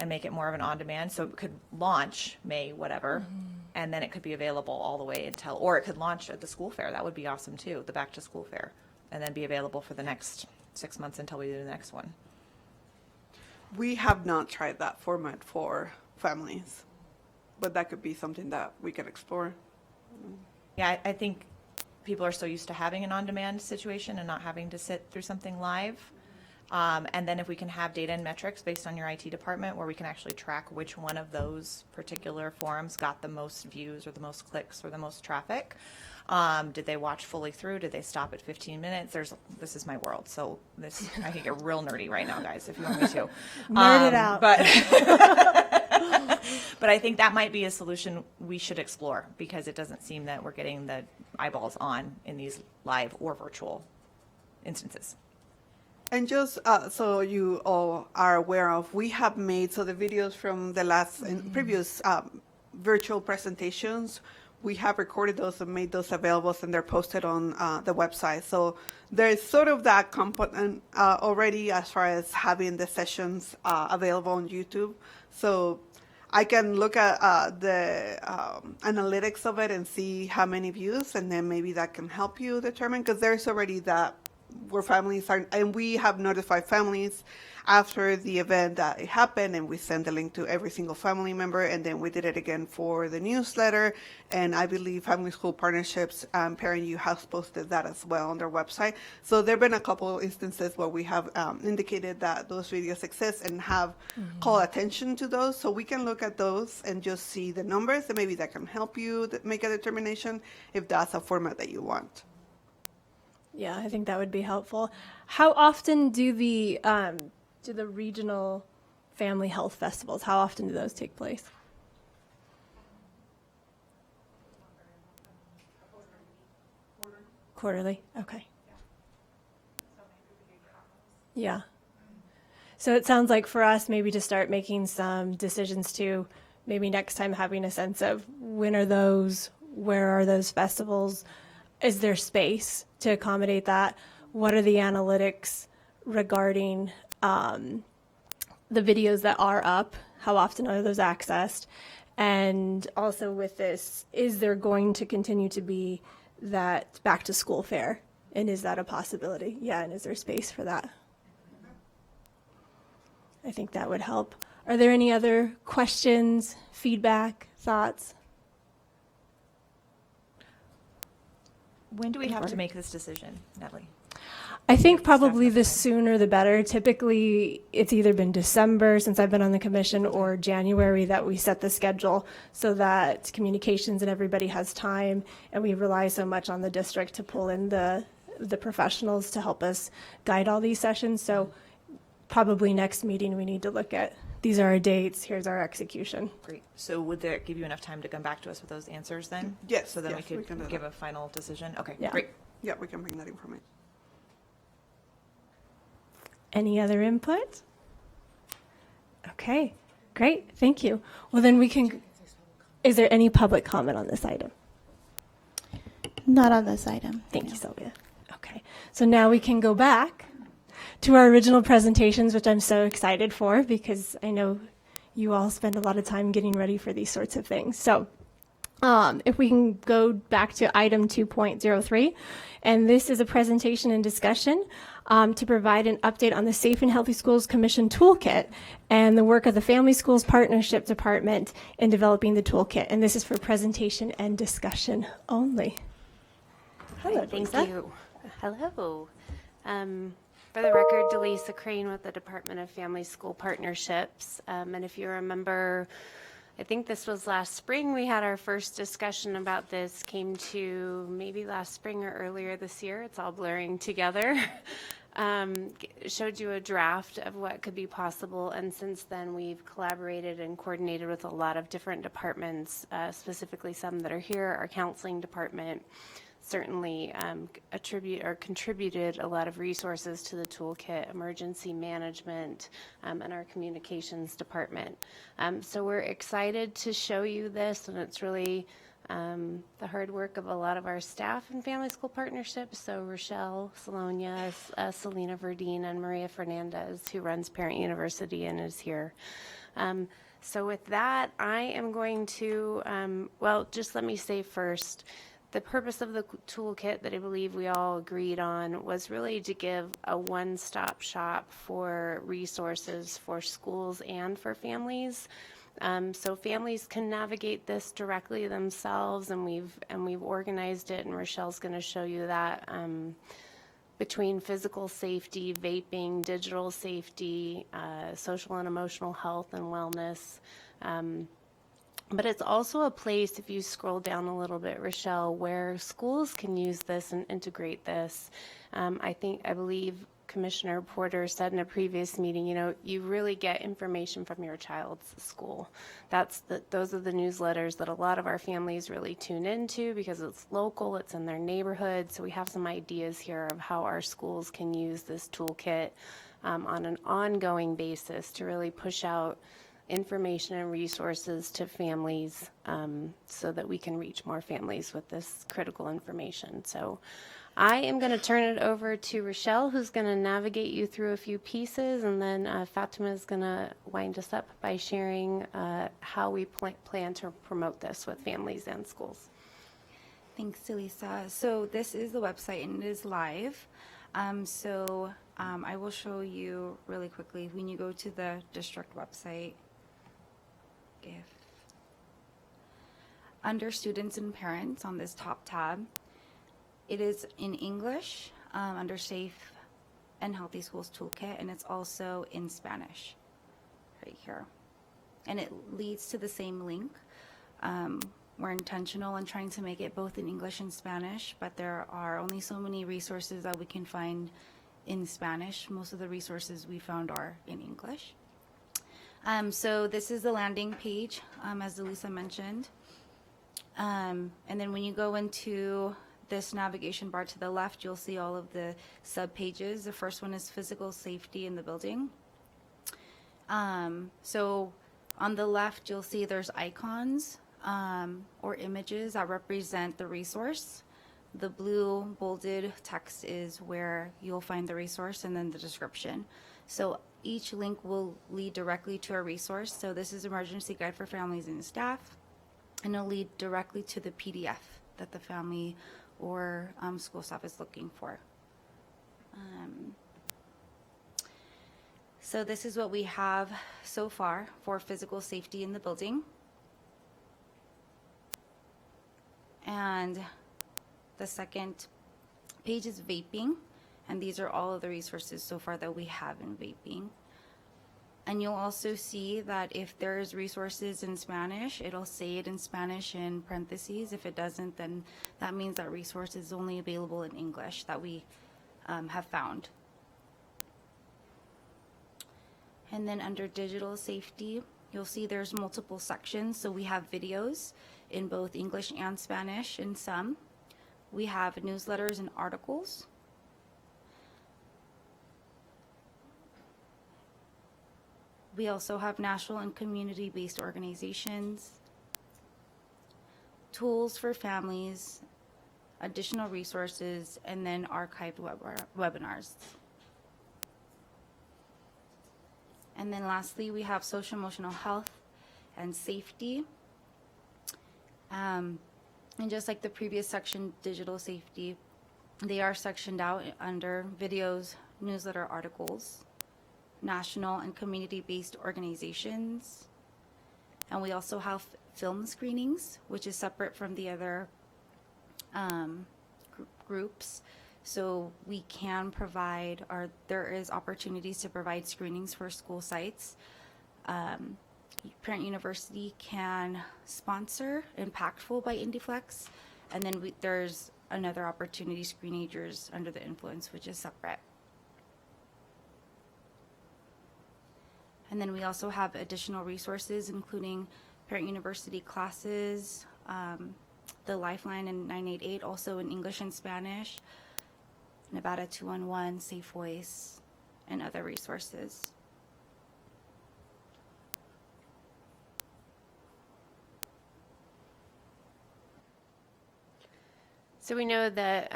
and make it more of an on-demand, so it could launch May whatever, and then it could be available all the way until, or it could launch at the school fair. That would be awesome too, the back to school fair, and then be available for the next 6 months until we do the next one.
We have not tried that format for families, but that could be something that we can explore.
Yeah, I think people are so used to having an on-demand situation and not having to sit through something live. And then if we can have data and metrics based on your IT department where we can actually track which one of those particular forums got the most views or the most clicks or the most traffic. Did they watch fully through? Did they stop at 15 minutes? This is my world. So I can get real nerdy right now, guys, if you want me to.
Nerd it out.
But I think that might be a solution we should explore, because it doesn't seem that we're getting the eyeballs on in these live or virtual instances.
And just so you all are aware of, we have made, so the videos from the last and previous virtual presentations, we have recorded those and made those available, and they're posted on the website. So there's sort of that component already as far as having the sessions available on YouTube. So I can look at the analytics of it and see how many views, and then maybe that can help you determine, because there's already that where families are, and we have notified families after the event that it happened, and we send the link to every single family member, and then we did it again for the newsletter, and I believe Family School Partnerships Parent U has posted that as well on their website. So there have been a couple instances where we have indicated that those videos exist and have called attention to those, so we can look at those and just see the numbers, and maybe that can help you make a determination if that's a format that you want.
Yeah, I think that would be helpful. How often do the regional family health festivals, how often do those take place? Quarterly? Okay. Yeah. So it sounds like for us, maybe to start making some decisions to maybe next time having a sense of when are those, where are those festivals? Is there space to accommodate that? What are the analytics regarding the videos that are up? How often are those accessed? And also with this, is there going to continue to be that back to school fair? And is that a possibility? Yeah, and is there space for that? I think that would help. Are there any other questions, feedback, thoughts?
When do we have to make this decision, Natalie?
I think probably the sooner the better. Typically, it's either been December since I've been on the commission or January that we set the schedule so that communications and everybody has time, and we rely so much on the district to pull in the professionals to help us guide all these sessions. So probably next meeting we need to look at, these are our dates, here's our execution.
Great. So would that give you enough time to come back to us with those answers then?
Yes,
So then
yes,
we
we can do
could give
that.
a final decision? Okay,
Yeah.
great.
Yeah, we can bring that information.
Any other input? Okay, great, thank you. Well, then we can, is there any public comment on this item?
Not on this item.
Thank you, Sylvia. Okay, so now we can go back to our original presentations, which I'm so excited for because I know you all spend a lot of time getting ready for these sorts of things. So if we can go back to item 2.03, and this is a presentation and discussion to provide an update on the Safe and Healthy Schools Commission Toolkit and the work of the Family Schools Partnership Department in developing the toolkit. And this is for presentation and discussion only. Hello,
Thank
Lisa.
you. Hello. For the record, Delisa Crane with the Department of Family School Partnerships. And if you remember, I think this was last spring, we had our first discussion about this, came to maybe last spring or earlier this year. It's all blurring together. Showed you a draft of what could be possible. And since then, we've collaborated and coordinated with a lot of different departments, specifically some that are here, our counseling department. Certainly contributed a lot of resources to the toolkit, emergency management, and our communications department. So we're excited to show you this, and it's really the hard work of a lot of our staff in Family School Partnerships. So Rochelle, Salonia, Selena Verdine, and Maria Fernandez, who runs Parent University and is here. So with that, I am going to, well, just let me say first, the purpose of the toolkit that I believe we all agreed on was really to give a one-stop shop for resources for schools and for families. So families can navigate this directly themselves, and we've organized it, and Rochelle's going to show you that between physical safety, vaping, digital safety, social and emotional health and wellness. But it's also a place, if you scroll down a little bit, Rochelle, where schools can use this and integrate this. I believe Commissioner Porter said in a previous meeting, you really get information from your child's school. Those are the newsletters that a lot of our families really tune into because it's local, it's in their neighborhood. So we have some ideas here of how our schools can use this toolkit on an ongoing basis to really push out information and resources to families so that we can reach more families with this critical information. So I am going to turn it over to Rochelle, who's going to navigate you through a few pieces, and then Fatima is going to wind us up by sharing how we plan to promote this with families and schools.
Thanks, Delisa. So this is the website, and it is live. I will show you really quickly when you go to the district website. Under students and parents on this top tab, it is in English under Safe and Healthy Schools Toolkit, and it's also in Spanish right here. And it leads to the same link. We're intentional in trying to make it both in English and Spanish, but there are only so many resources that we can find in Spanish. Most of the resources we found are in English. So this is the landing page, as Delisa mentioned. And then when you go into this navigation bar to the left, you'll see all of the sub-pages. The first one is physical safety in the building. So on the left, you'll see there's icons or images that represent the resource. The blue bolded text is where you'll find the resource, and then the description. So each link will lead directly to a resource. So this is Emergency Guide for Families and Staff, and it'll lead directly to the PDF that the family or school staff is looking for. So this is what we have so far for physical safety in the building. And the second page is vaping. And these are all of the resources so far that we have in vaping. And you'll also see that if there's resources in Spanish, it'll say it in Spanish in parentheses. If it doesn't, then that means that resource is only available in English that we have found. And then under digital safety, you'll see there's multiple sections. So we have videos in both English and Spanish in some. We have newsletters and articles. We also have national and community-based organizations, tools for families, additional resources, and then archived webinars. And then lastly, we have social emotional health and safety. And just like the previous section, digital safety, they are sectioned out under videos, newsletter articles, national and community-based organizations. And we also have film screenings, which is separate from the other groups. So we can provide, or there is opportunities to provide screenings for school sites. Parent University can sponsor Impactful by IndieFlex. And then there's another opportunity, Screenagers Under the Influence, which is separate. And then we also have additional resources, including Parent University classes, the Lifeline and 988, also in English and Spanish, Nevada 211, Safe Voice, and other resources.
So we know that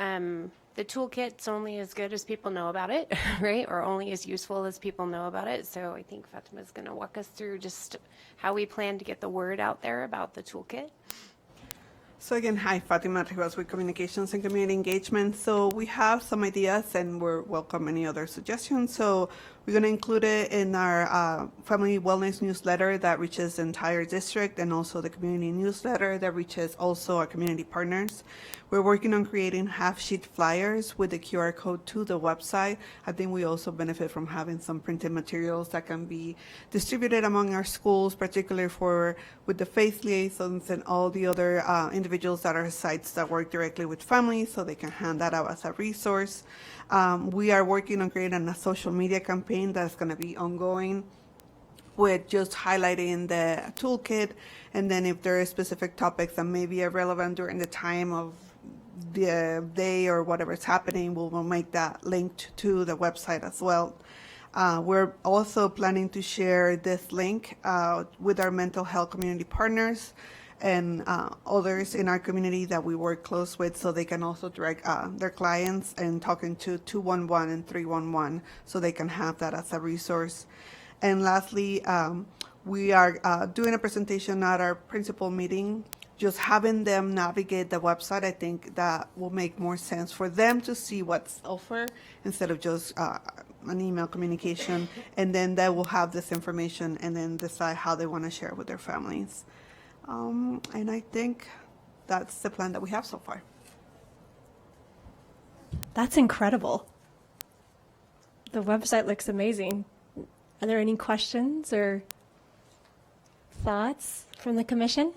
the toolkit's only as good as people know about it, right? Or only as useful as people know about it. So I think Fatima's going to walk us through just how we plan to get the word out there about the toolkit.
So again, hi, Fatima Rivas with Communications and Community Engagement. So we have some ideas and we're welcome any other suggestions. So we're going to include it in our family wellness newsletter that reaches the entire district, and also the community newsletter that reaches also our community partners. We're working on creating half-sheet flyers with the QR code to the website. I think we also benefit from having some printed materials that can be distributed among our schools, particularly with the faith liaisons and all the other individuals that are sites that work directly with families, so they can hand that out as a resource. We are working on creating a social media campaign that's going to be ongoing, with just highlighting the toolkit, and then if there are specific topics that may be relevant during the time of the day or whatever's happening, we'll make that linked to the website as well. We're also planning to share this link with our mental health community partners and others in our community that we work close with, so they can also direct their clients and talking to 211 and 311, so they can have that as a resource. And lastly, we are doing a presentation at our principal meeting, just having them navigate the website. I think that will make more sense for them to see what's offered instead of just an email communication, and then they will have this information and then decide how they want to share it with their families. And I think that's the plan that we have so far.
That's incredible. The website looks amazing. Are there any questions or thoughts from the commission?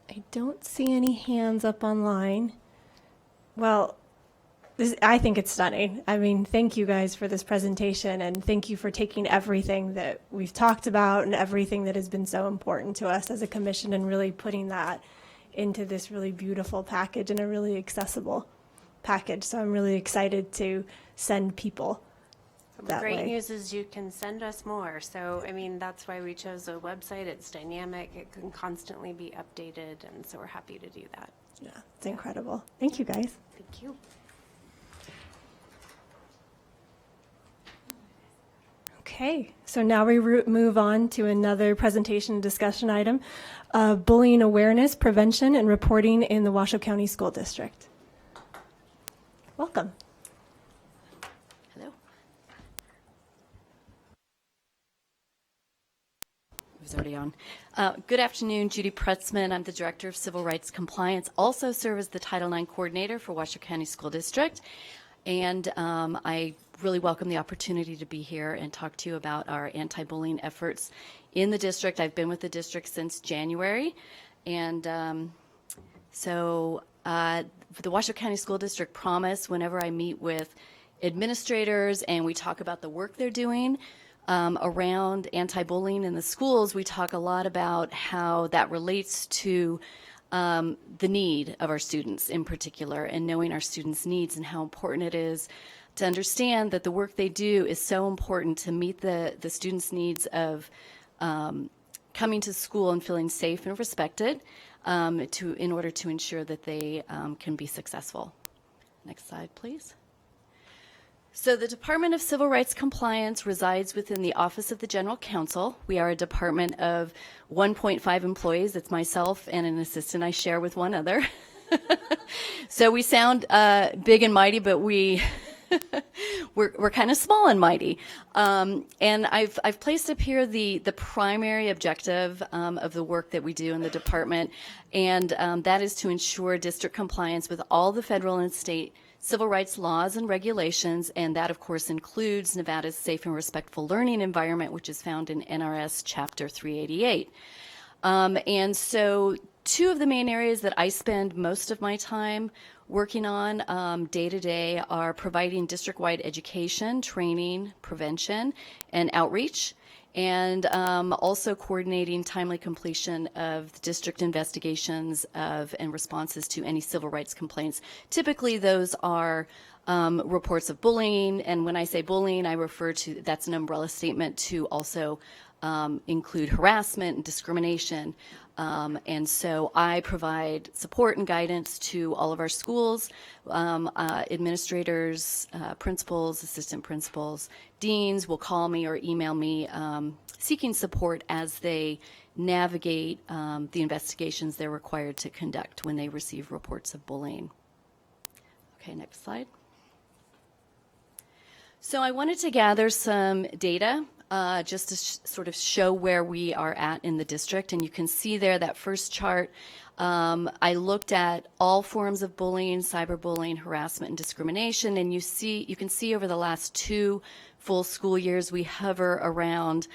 I don't see any hands up online. Well, I think it's stunning. I mean, thank you guys for this presentation, and thank you for taking everything that we've talked about and everything that has been so important to us as a commission and really putting that into this really beautiful package and a really accessible package. So I'm really excited to send people
The great news is you can send us more. So, I mean, that's why we chose a website. It's dynamic. It can constantly be updated. And so we're happy to do that.
Yeah, it's incredible. Thank you, guys.
Thank you.
Okay, so now we move on to another presentation discussion item, bullying awareness, prevention, and reporting in the Washoe County School District. Welcome.
Hello. It was already on. Good afternoon, Judy Pretzman. I'm the Director of Civil Rights Compliance, also serve as the Title IX Coordinator for Washoe County School District. And I really welcome the opportunity to be here and talk to you about our anti-bullying efforts in the district. I've been with the district since January. And the Washoe County School District promise, whenever I meet with administrators and we talk about the work they're doing around anti-bullying in the schools, we talk a lot about how that relates to the need of our students in particular, and knowing our students' needs and how important it is to understand that the work they do is so important to meet the students' needs of coming to school and feeling safe and respected in order to ensure that they can be successful. Next slide, please. So the Department of Civil Rights Compliance resides within the Office of the General Counsel. We are a department of 1.5 employees. It's myself and an assistant I share with one other. So we sound big and mighty, but we're kind of small and mighty. And I've placed up here the primary objective of the work that we do in the department, and that is to ensure district compliance with all the federal and state civil rights laws and regulations, and that of course includes Nevada's safe and respectful learning environment, which is found in NRS Chapter 388. And so two of the main areas that I spend most of my time working on day to day are providing district-wide education, training, prevention, and outreach, and also coordinating timely completion of the district investigations of and responses to any civil rights complaints. Typically, those are reports of bullying, and when I say bullying, I refer to, that's an umbrella statement to also include harassment and discrimination. And so I provide support and guidance to all of our schools, administrators, principals, assistant principals, deans will call me or email me seeking support as they navigate the investigations they're required to conduct when they receive reports of bullying. Okay, next slide. So I wanted to gather some data just to sort of show where we are at in the district. And you can see there that first chart, I looked at all forms of bullying, cyberbullying, harassment, and discrimination. And you can see over the last 2 full school years, we hover around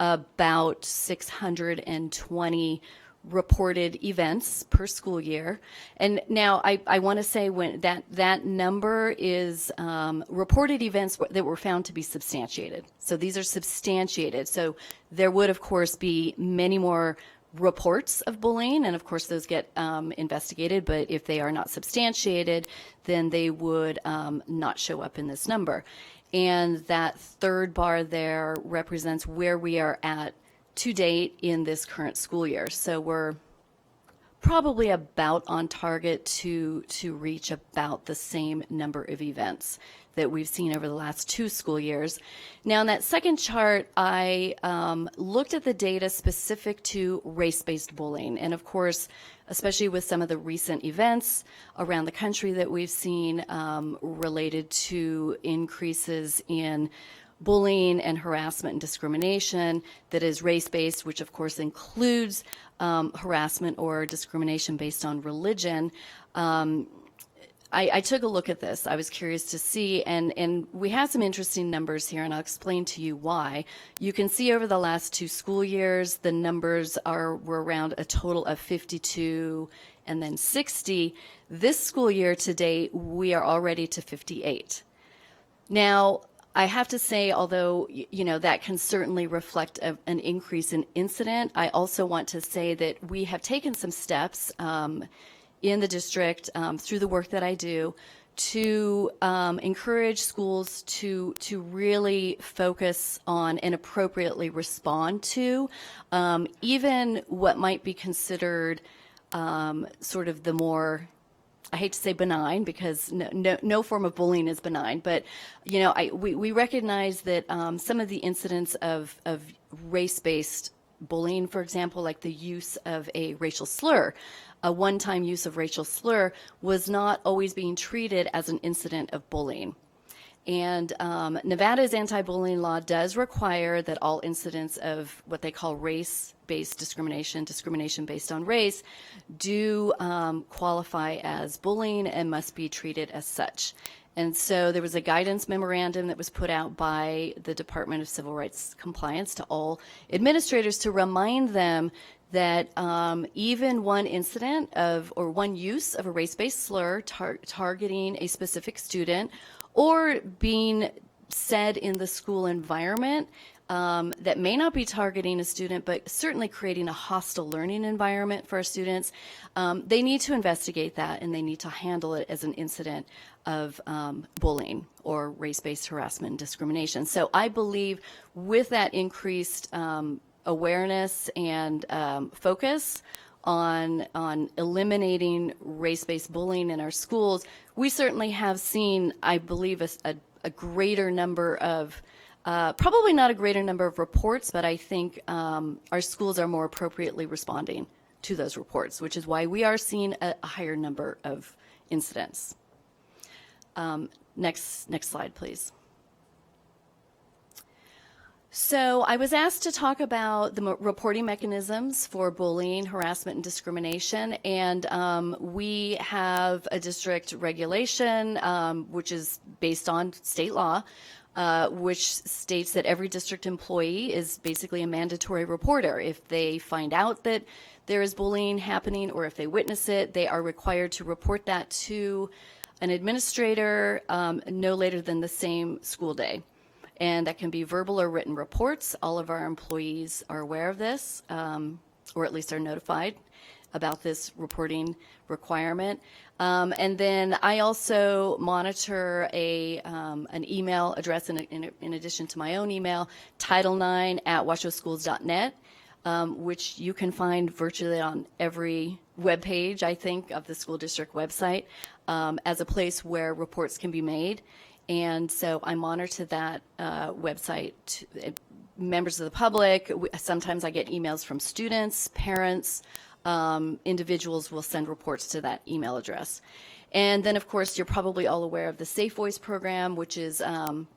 about 620 reported events per school year. And now I want to say when that number is reported events that were found to be substantiated. So these are substantiated. So there would, of course, be many more reports of bullying, and of course those get investigated, but if they are not substantiated, then they would not show up in this number. And that third bar there represents where we are at to date in this current school year. So we're probably about on target to reach about the same number of events that we've seen over the last 2 school years. Now in that second chart, I looked at the data specific to race-based bullying. And of course, especially with some of the recent events around the country that we've seen related to increases in bullying and harassment and discrimination that is race-based, which of course includes harassment or discrimination based on religion. I took a look at this. I was curious to see, and we have some interesting numbers here, and I'll explain to you why. You can see over the last 2 school years, the numbers were around a total of 52 and then 60. This school year to date, we are already to 58. Now, I have to say, although, that can certainly reflect an increase in incident, I also want to say that we have taken some steps in the district through the work that I do to encourage schools to really focus on and appropriately respond to even what might be considered sort of the more, I hate to say benign, because no form of bullying is benign, but we recognize that some of the incidents of race-based bullying, for example, like the use of a racial slur, a one-time use of racial slur, was not always being treated as an incident of bullying. And Nevada's anti-bullying law does require that all incidents of what they call race race-based discrimination, discrimination based on race, do qualify as bullying and must be treated as such. And so there was a guidance memorandum that was put out by the Department of Civil Rights Compliance to all administrators to remind them that even one incident of or one use of a race-based slur targeting a specific student or being said in the school environment that may not be targeting a student, but certainly creating a hostile learning environment for our students, they need to investigate that and they need to handle it as an incident of bullying or race-based harassment and discrimination. So I believe with that increased awareness and focus on eliminating race-based bullying in our schools, we certainly have seen, I believe, a greater number of probably not a greater number of reports, but I think our schools are more appropriately responding to those reports, which is why we are seeing a higher number of incidents. Next slide, please. So I was asked to talk about the reporting mechanisms for bullying, harassment, and discrimination, and we have a district regulation which is based on state law, which states that every district employee is basically a mandatory reporter. If they find out that there is bullying happening or if they witness it, they are required to report that to an administrator no later than the same school day. And that can be verbal or written reports. All of our employees are aware of this, or at least are notified about this reporting requirement. And then I also monitor an email address in addition to my own email, title9@washoschools.net, which you can find virtually on every web page, I think, of the school district website, as a place where reports can be made. And so I monitor that website. Members of the public, sometimes I get emails from students, parents, individuals will send reports to that email address. And then, of course, you're probably all aware of the Safe Voice program, which is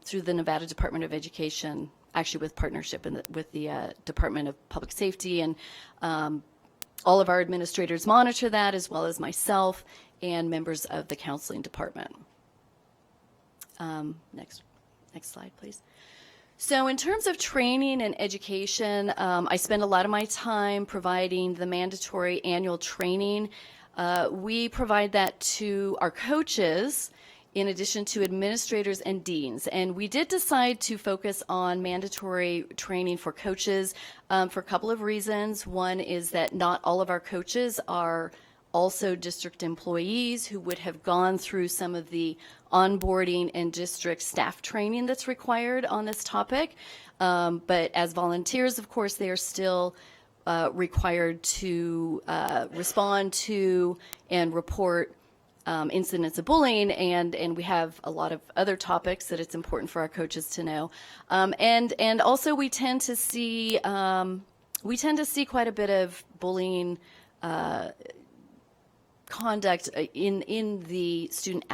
through the Nevada Department of Education, actually with partnership with the Department of Public Safety. And all of our administrators monitor that, as well as myself and members of the counseling department. Next slide, please. So in terms of training and education, I spend a lot of my time providing the mandatory annual training. We provide that to our coaches in addition to administrators and deans. And we did decide to focus on mandatory training for coaches for a couple of reasons. One is that not all of our coaches are also district employees who would have gone through some of the onboarding and district staff training that's required on this topic. But as volunteers, of course, they are still required to respond to and report incidents of bullying, and we have a lot of other topics that it's important for our coaches to know. And also we tend to see quite a bit of bullying conduct in the student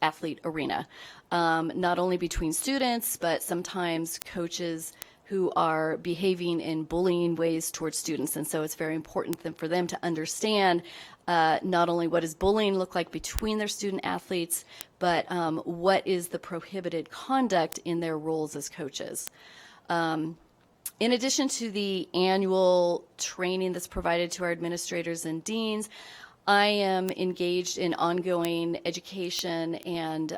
athlete arena, not only between students, but sometimes coaches who are behaving in bullying ways towards students. And so it's very important for them to understand not only what does bullying look like between their student athletes, but what is the prohibited conduct in their roles as coaches. In addition to the annual training that's provided to our administrators and deans, I am engaged in ongoing education and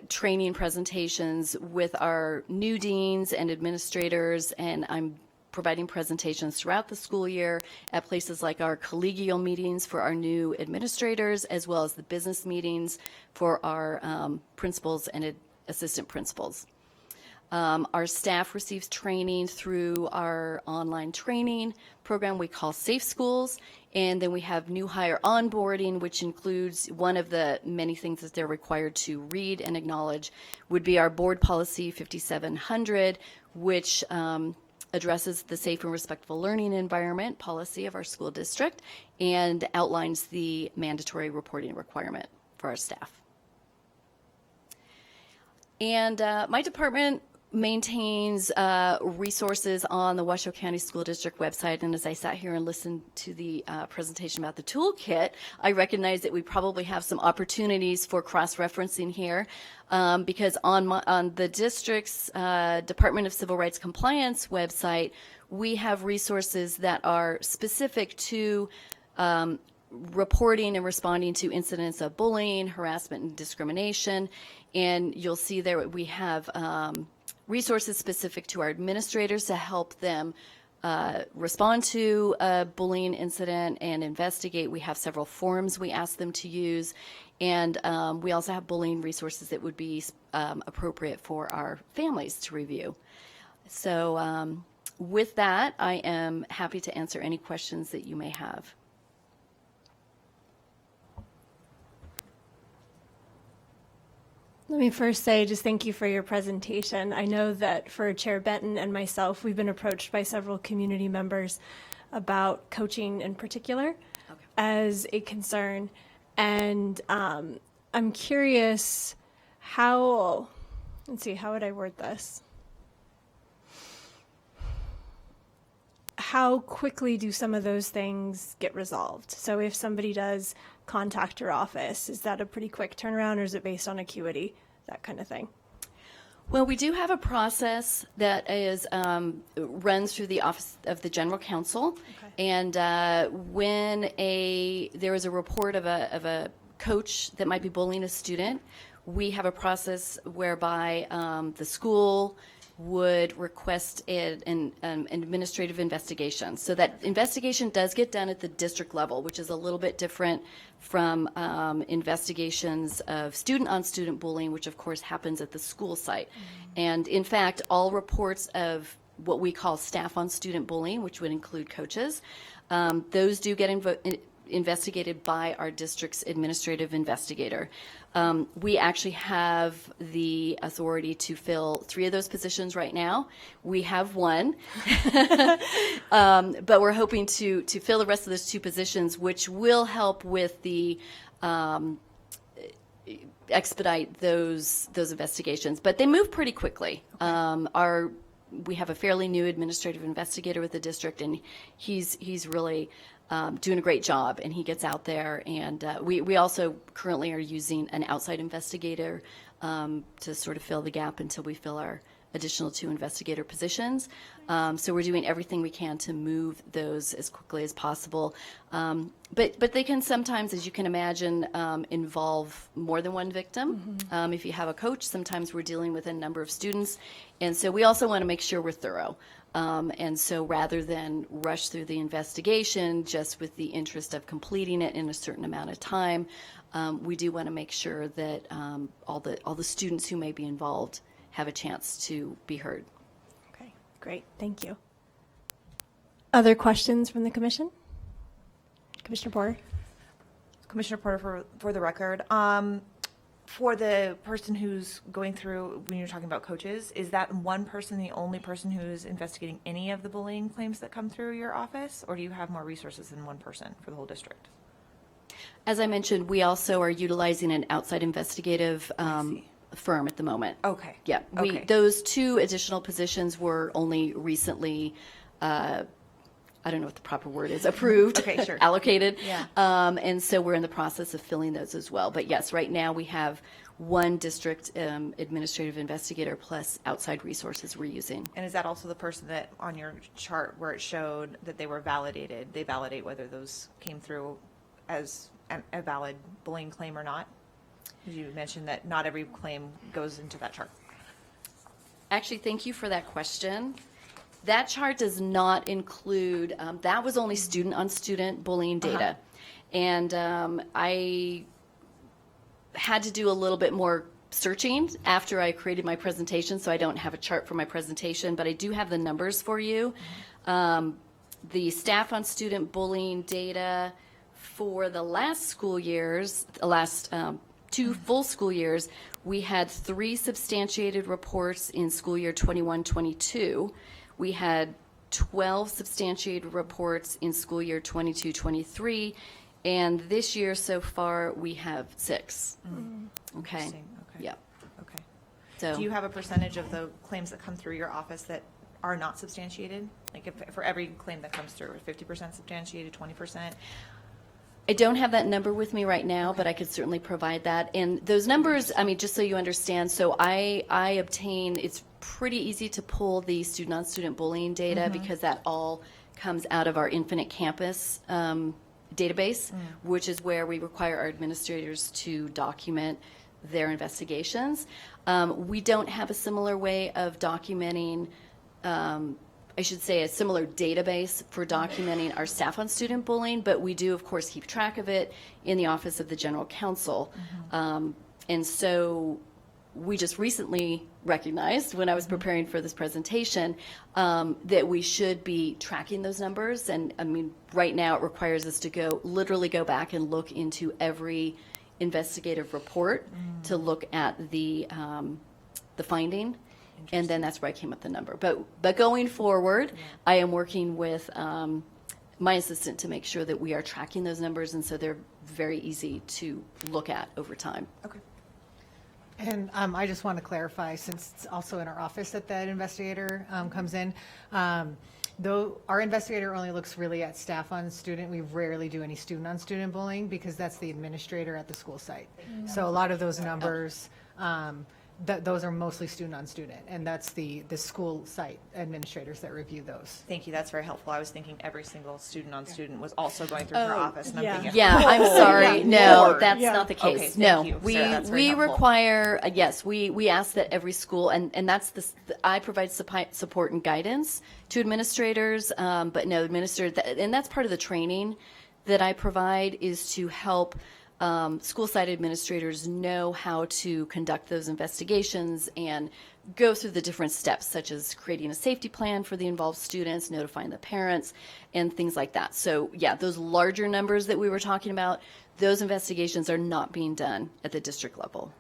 training presentations with our new deans and administrators, and I'm providing presentations throughout the school year at places like our collegial meetings for our new administrators, as well as the business meetings for our principals and assistant principals. Our staff receives training through our online training program we call Safe Schools, and then we have new hire onboarding, which includes one of the many things that they're required to read and acknowledge would be our board policy 5700, which addresses the safe and respectful learning environment policy of our school district and outlines the mandatory reporting requirement for our staff. And my department maintains resources on the Washoe County School District website. And as I sat here and listened to the presentation about the toolkit, I recognize that we probably have some opportunities for cross-referencing here, because on the district's Department of Civil Rights Compliance website, we have resources that are specific to reporting and responding to incidents of bullying, harassment, and discrimination. And you'll see there we have resources specific to our administrators to help them respond to a bullying incident and investigate. We have several forms we ask them to use. And we also have bullying resources that would be appropriate for our families to review. So with that, I am happy to answer any questions that you may have.
Let me first say just thank you for your presentation. I know that for Chair Benton and myself, we've been approached by several community members about coaching in particular as a concern. And I'm curious how, let's see, how would I word this? How quickly do some of those things get resolved? So if somebody does contact your office, is that a pretty quick turnaround, or is it based on acuity, that kind of thing?
Well, we do have a process that is runs through the Office of the General Counsel, and when there is a report of a coach that might be bullying a student, we have a process whereby the school would request an administrative investigation. So that investigation does get done at the district level, which is a little bit different from investigations of student-on-student bullying, which of course happens at the school site. And in fact, all reports of what we call staff-on-student bullying, which would include coaches, those do get investigated by our district's administrative investigator. We actually have the authority to fill 3 of those positions right now. We have 1, but we're hoping to fill the rest of those 2 positions, which will help with the expedite those investigations. But they move pretty quickly. We have a fairly new administrative investigator with the district, and he's really doing a great job, and he gets out there. And we also currently are using an outside investigator to sort of fill the gap until we fill our additional 2 investigator positions. So we're doing everything we can to move those as quickly as possible. But they can sometimes, as you can imagine, involve more than one victim. If you have a coach, sometimes we're dealing with a number of students. And so we also want to make sure we're thorough. And so rather than rush through the investigation just with the interest of completing it in a certain amount of time, we do want to make sure that all the students who may be involved have a chance to be heard.
Okay, great, thank you. Other questions from the commission? Commissioner Porter?
Commissioner Porter, for the record, for the person who's going through, when you're talking about coaches, is that one person the only person who's investigating any of the bullying claims that come through your office, or do you have more resources than one person for the whole district?
As I mentioned, we also are utilizing an outside investigative firm at the moment.
Okay.
Yeah. Those 2 additional positions were only recently, I don't know what the proper word is, approved,
Okay, sure.
allocated.
Yeah.
And so we're in the process of filling those as well. But yes, right now we have 1 district administrative investigator plus outside resources we're using.
And is that also the person that on your chart where it showed that they were validated, they validate whether those came through as a valid bullying claim or not? You mentioned that not every claim goes into that chart.
Actually, thank you for that question. That chart does not include, that was only student-on-student bullying data. And I had to do a little bit more searching after I created my presentation, so I don't have a chart for my presentation, but I do have the numbers for you. The staff-on-student bullying data for the last school years, the last 2 full school years, we had 3 substantiated reports in school year 21-22. We had 12 substantiated reports in school year 22-23, and this year so far we have 6. Okay.
Interesting. Okay.
Yeah.
Okay.
So
do you have a percentage of the claims that come through your office that are not substantiated? Like if for every claim that comes through, 50% substantiated, 20%?
I don't have that number with me right now, but I could certainly provide that. And those numbers, I mean, just so you understand, so I obtain, it's pretty easy to pull the student-on-student bullying data because that all comes out of our Infinite Campus database, which is where we require our administrators to document their investigations. We don't have a similar way of documenting, I should say a similar database for documenting our staff on student bullying, but we do, of course, keep track of it in the Office of the General Counsel. And so we just recently recognized when I was preparing for this presentation that we should be tracking those numbers. And I mean, right now it requires us to literally go back and look into every investigative report to look at the finding. And then that's where I came up with the number. But going forward, I am working with my assistant to make sure that we are tracking those numbers, and so they're very easy to look at over time.
Okay. And I just want to clarify, since it's also in our office that that investigator comes in, though our investigator only looks really at staff on student, we rarely do any student on student bullying because that's the administrator at the school site. So a lot of those numbers, those are mostly student on student, and that's the school site administrators that review those.
Thank you. That's very helpful. I was thinking every single student on student was also going through her office. And I'm thinking,
I'm sorry. No, that's not the case.
Okay, thank
no,
you.
we
Sarah, that's very helpful.
require yes, we ask that every school, and that's I provide support and guidance to administrators, but no and that's part of the training that I provide is to help school site administrators know how to conduct those investigations and go through the different steps, such as creating a safety plan for the involved students, notifying the parents, and things like that. So yeah, those larger numbers that we were talking about, those investigations are not being done at the district level.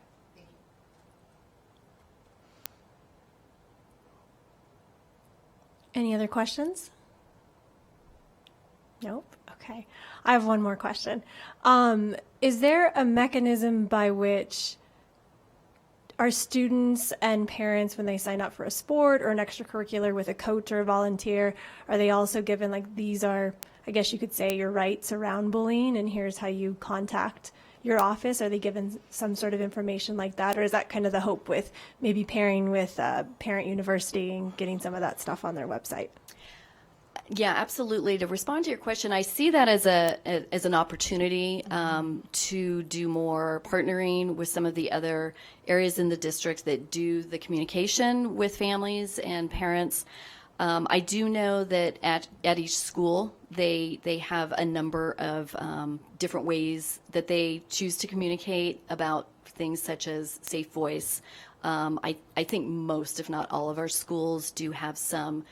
Any other questions? Nope. Okay. I have one more question. Is there a mechanism by which our students and parents, when they sign up for a sport or an extracurricular with a coach or a volunteer, are they also given, like, these are, I guess you could say, your rights around bullying, and here's how you contact your office? Are they given some sort of information like that, or is that kind of the hope with maybe pairing with Parent University and getting some of that stuff on their website?
Yeah, absolutely. To respond to your question, I see that as an opportunity to do more partnering with some of the other areas in the district that do the communication with families and parents. I do know that at each school they have a number of different ways that they choose to communicate about things such as Safe Voice. I think most, if not all, of our schools do have some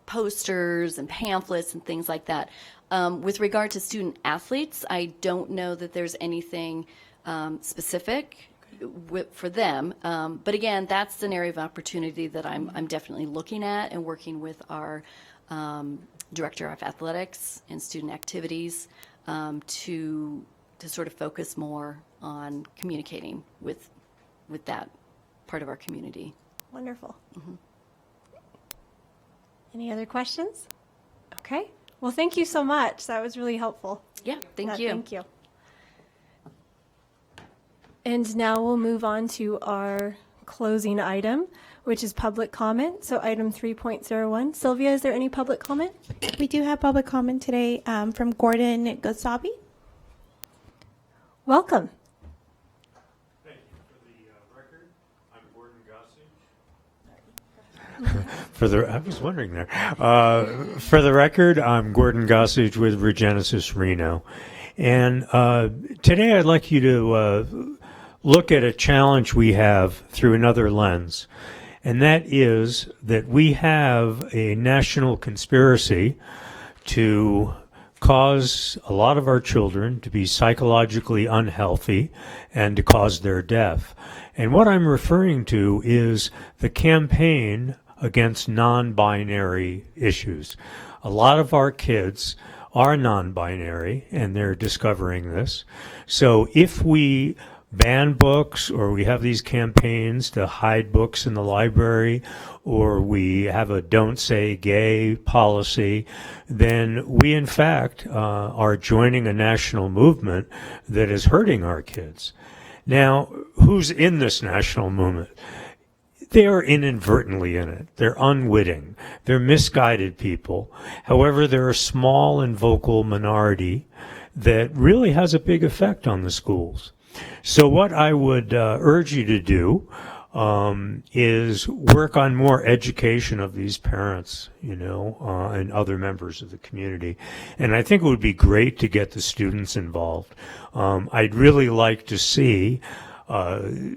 posters and pamphlets and things like that. With regard to student athletes, I don't know that there's anything specific for them. But again, that's an area of opportunity that I'm definitely looking at and working with our director of athletics and student activities to sort of focus more on communicating with that part of our community.
Wonderful. Mm-hmm. Any other questions? Okay. Well, thank you so much. That was really helpful.
Yeah, thank you.
Thank you. And now we'll move on to our closing item, which is public comment. So item 3.01. Sylvia, is there any public comment?
We do have public comment today from Gordon Gosabi.
Welcome.
I was wondering there. For the record, I'm Gordon Gossage with Regenesis Reno. And today I'd like you to look at a challenge we have through another lens. And that is that we have a national conspiracy to cause a lot of our children to be psychologically unhealthy and to cause their death. And what I'm referring to is the campaign against non-binary issues. A lot of our kids are non-binary, and they're discovering this. So if we ban books, or we have these campaigns to hide books in the library, or we have a don't say gay policy, then we in fact are joining a national movement that is hurting our kids. Now, who's in this national movement? They are inadvertently in it. They're unwitting. They're misguided people. However, they're a small and vocal minority that really has a big effect on the schools. So what I would urge you to do is work on more education of these parents, and other members of the community. And I think it would be great to get the students involved. I'd really like to see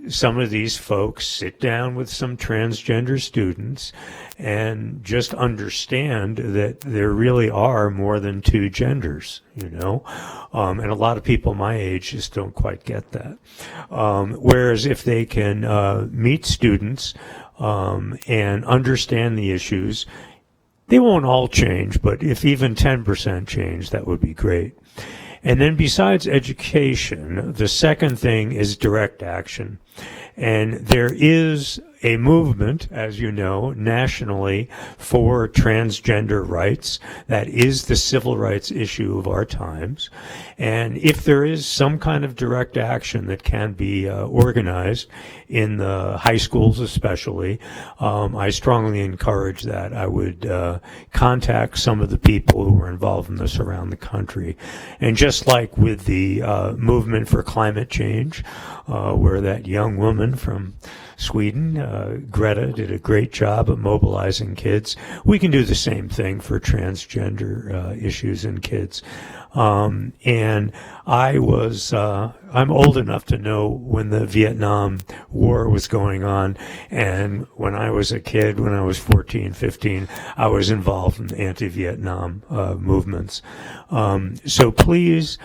some of these folks sit down with some transgender students and just understand that there really are more than two genders, and a lot of people my age just don't quite get that. Whereas if they can meet students and understand the issues, they won't all change, but if even 10% change, that would be great. And then besides education, the second thing is direct action. And there is a movement, as you know, nationally for transgender rights. That is the civil rights issue of our times. And if there is some kind of direct action that can be organized in the high schools especially, I strongly encourage that. I would contact some of the people who are involved in this around the country. And just like with the movement for climate change, where that young woman from Sweden, Greta, did a great job of mobilizing kids. We can do the same thing for transgender issues in kids. And I'm old enough to know when the Vietnam War was going on. And when I was a kid, when I was 14, 15, I was involved in anti-Vietnam movements. So please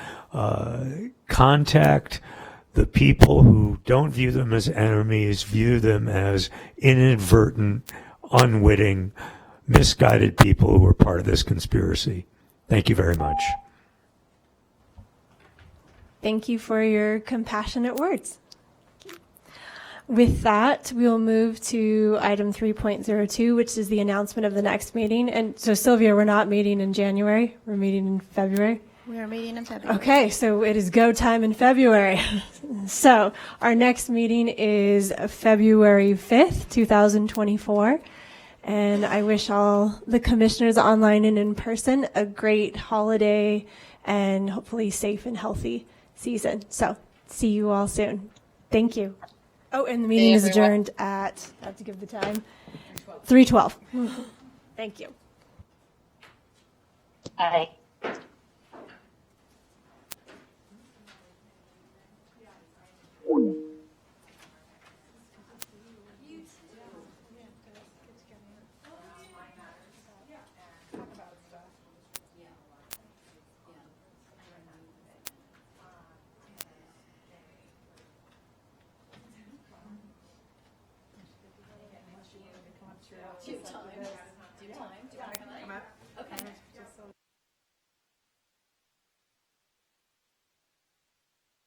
contact the people who don't view them as enemies, view them as inadvertent, unwitting, misguided people who are part of this conspiracy. Thank you very much.
Thank you for your compassionate words. With that, we will move to item 3.02, which is the announcement of the next meeting. And so, Sylvia, we're not meeting in January. We're meeting in February.
We are meeting in February.
Okay, so it is go time in February. So our next meeting is February 5th, 2024. And I wish all the commissioners online and in person a great holiday and hopefully safe and healthy season. So see you all soon. Thank you. Oh, and the meeting is adjourned at, I have to give the time, 3:12. Thank you.
Bye.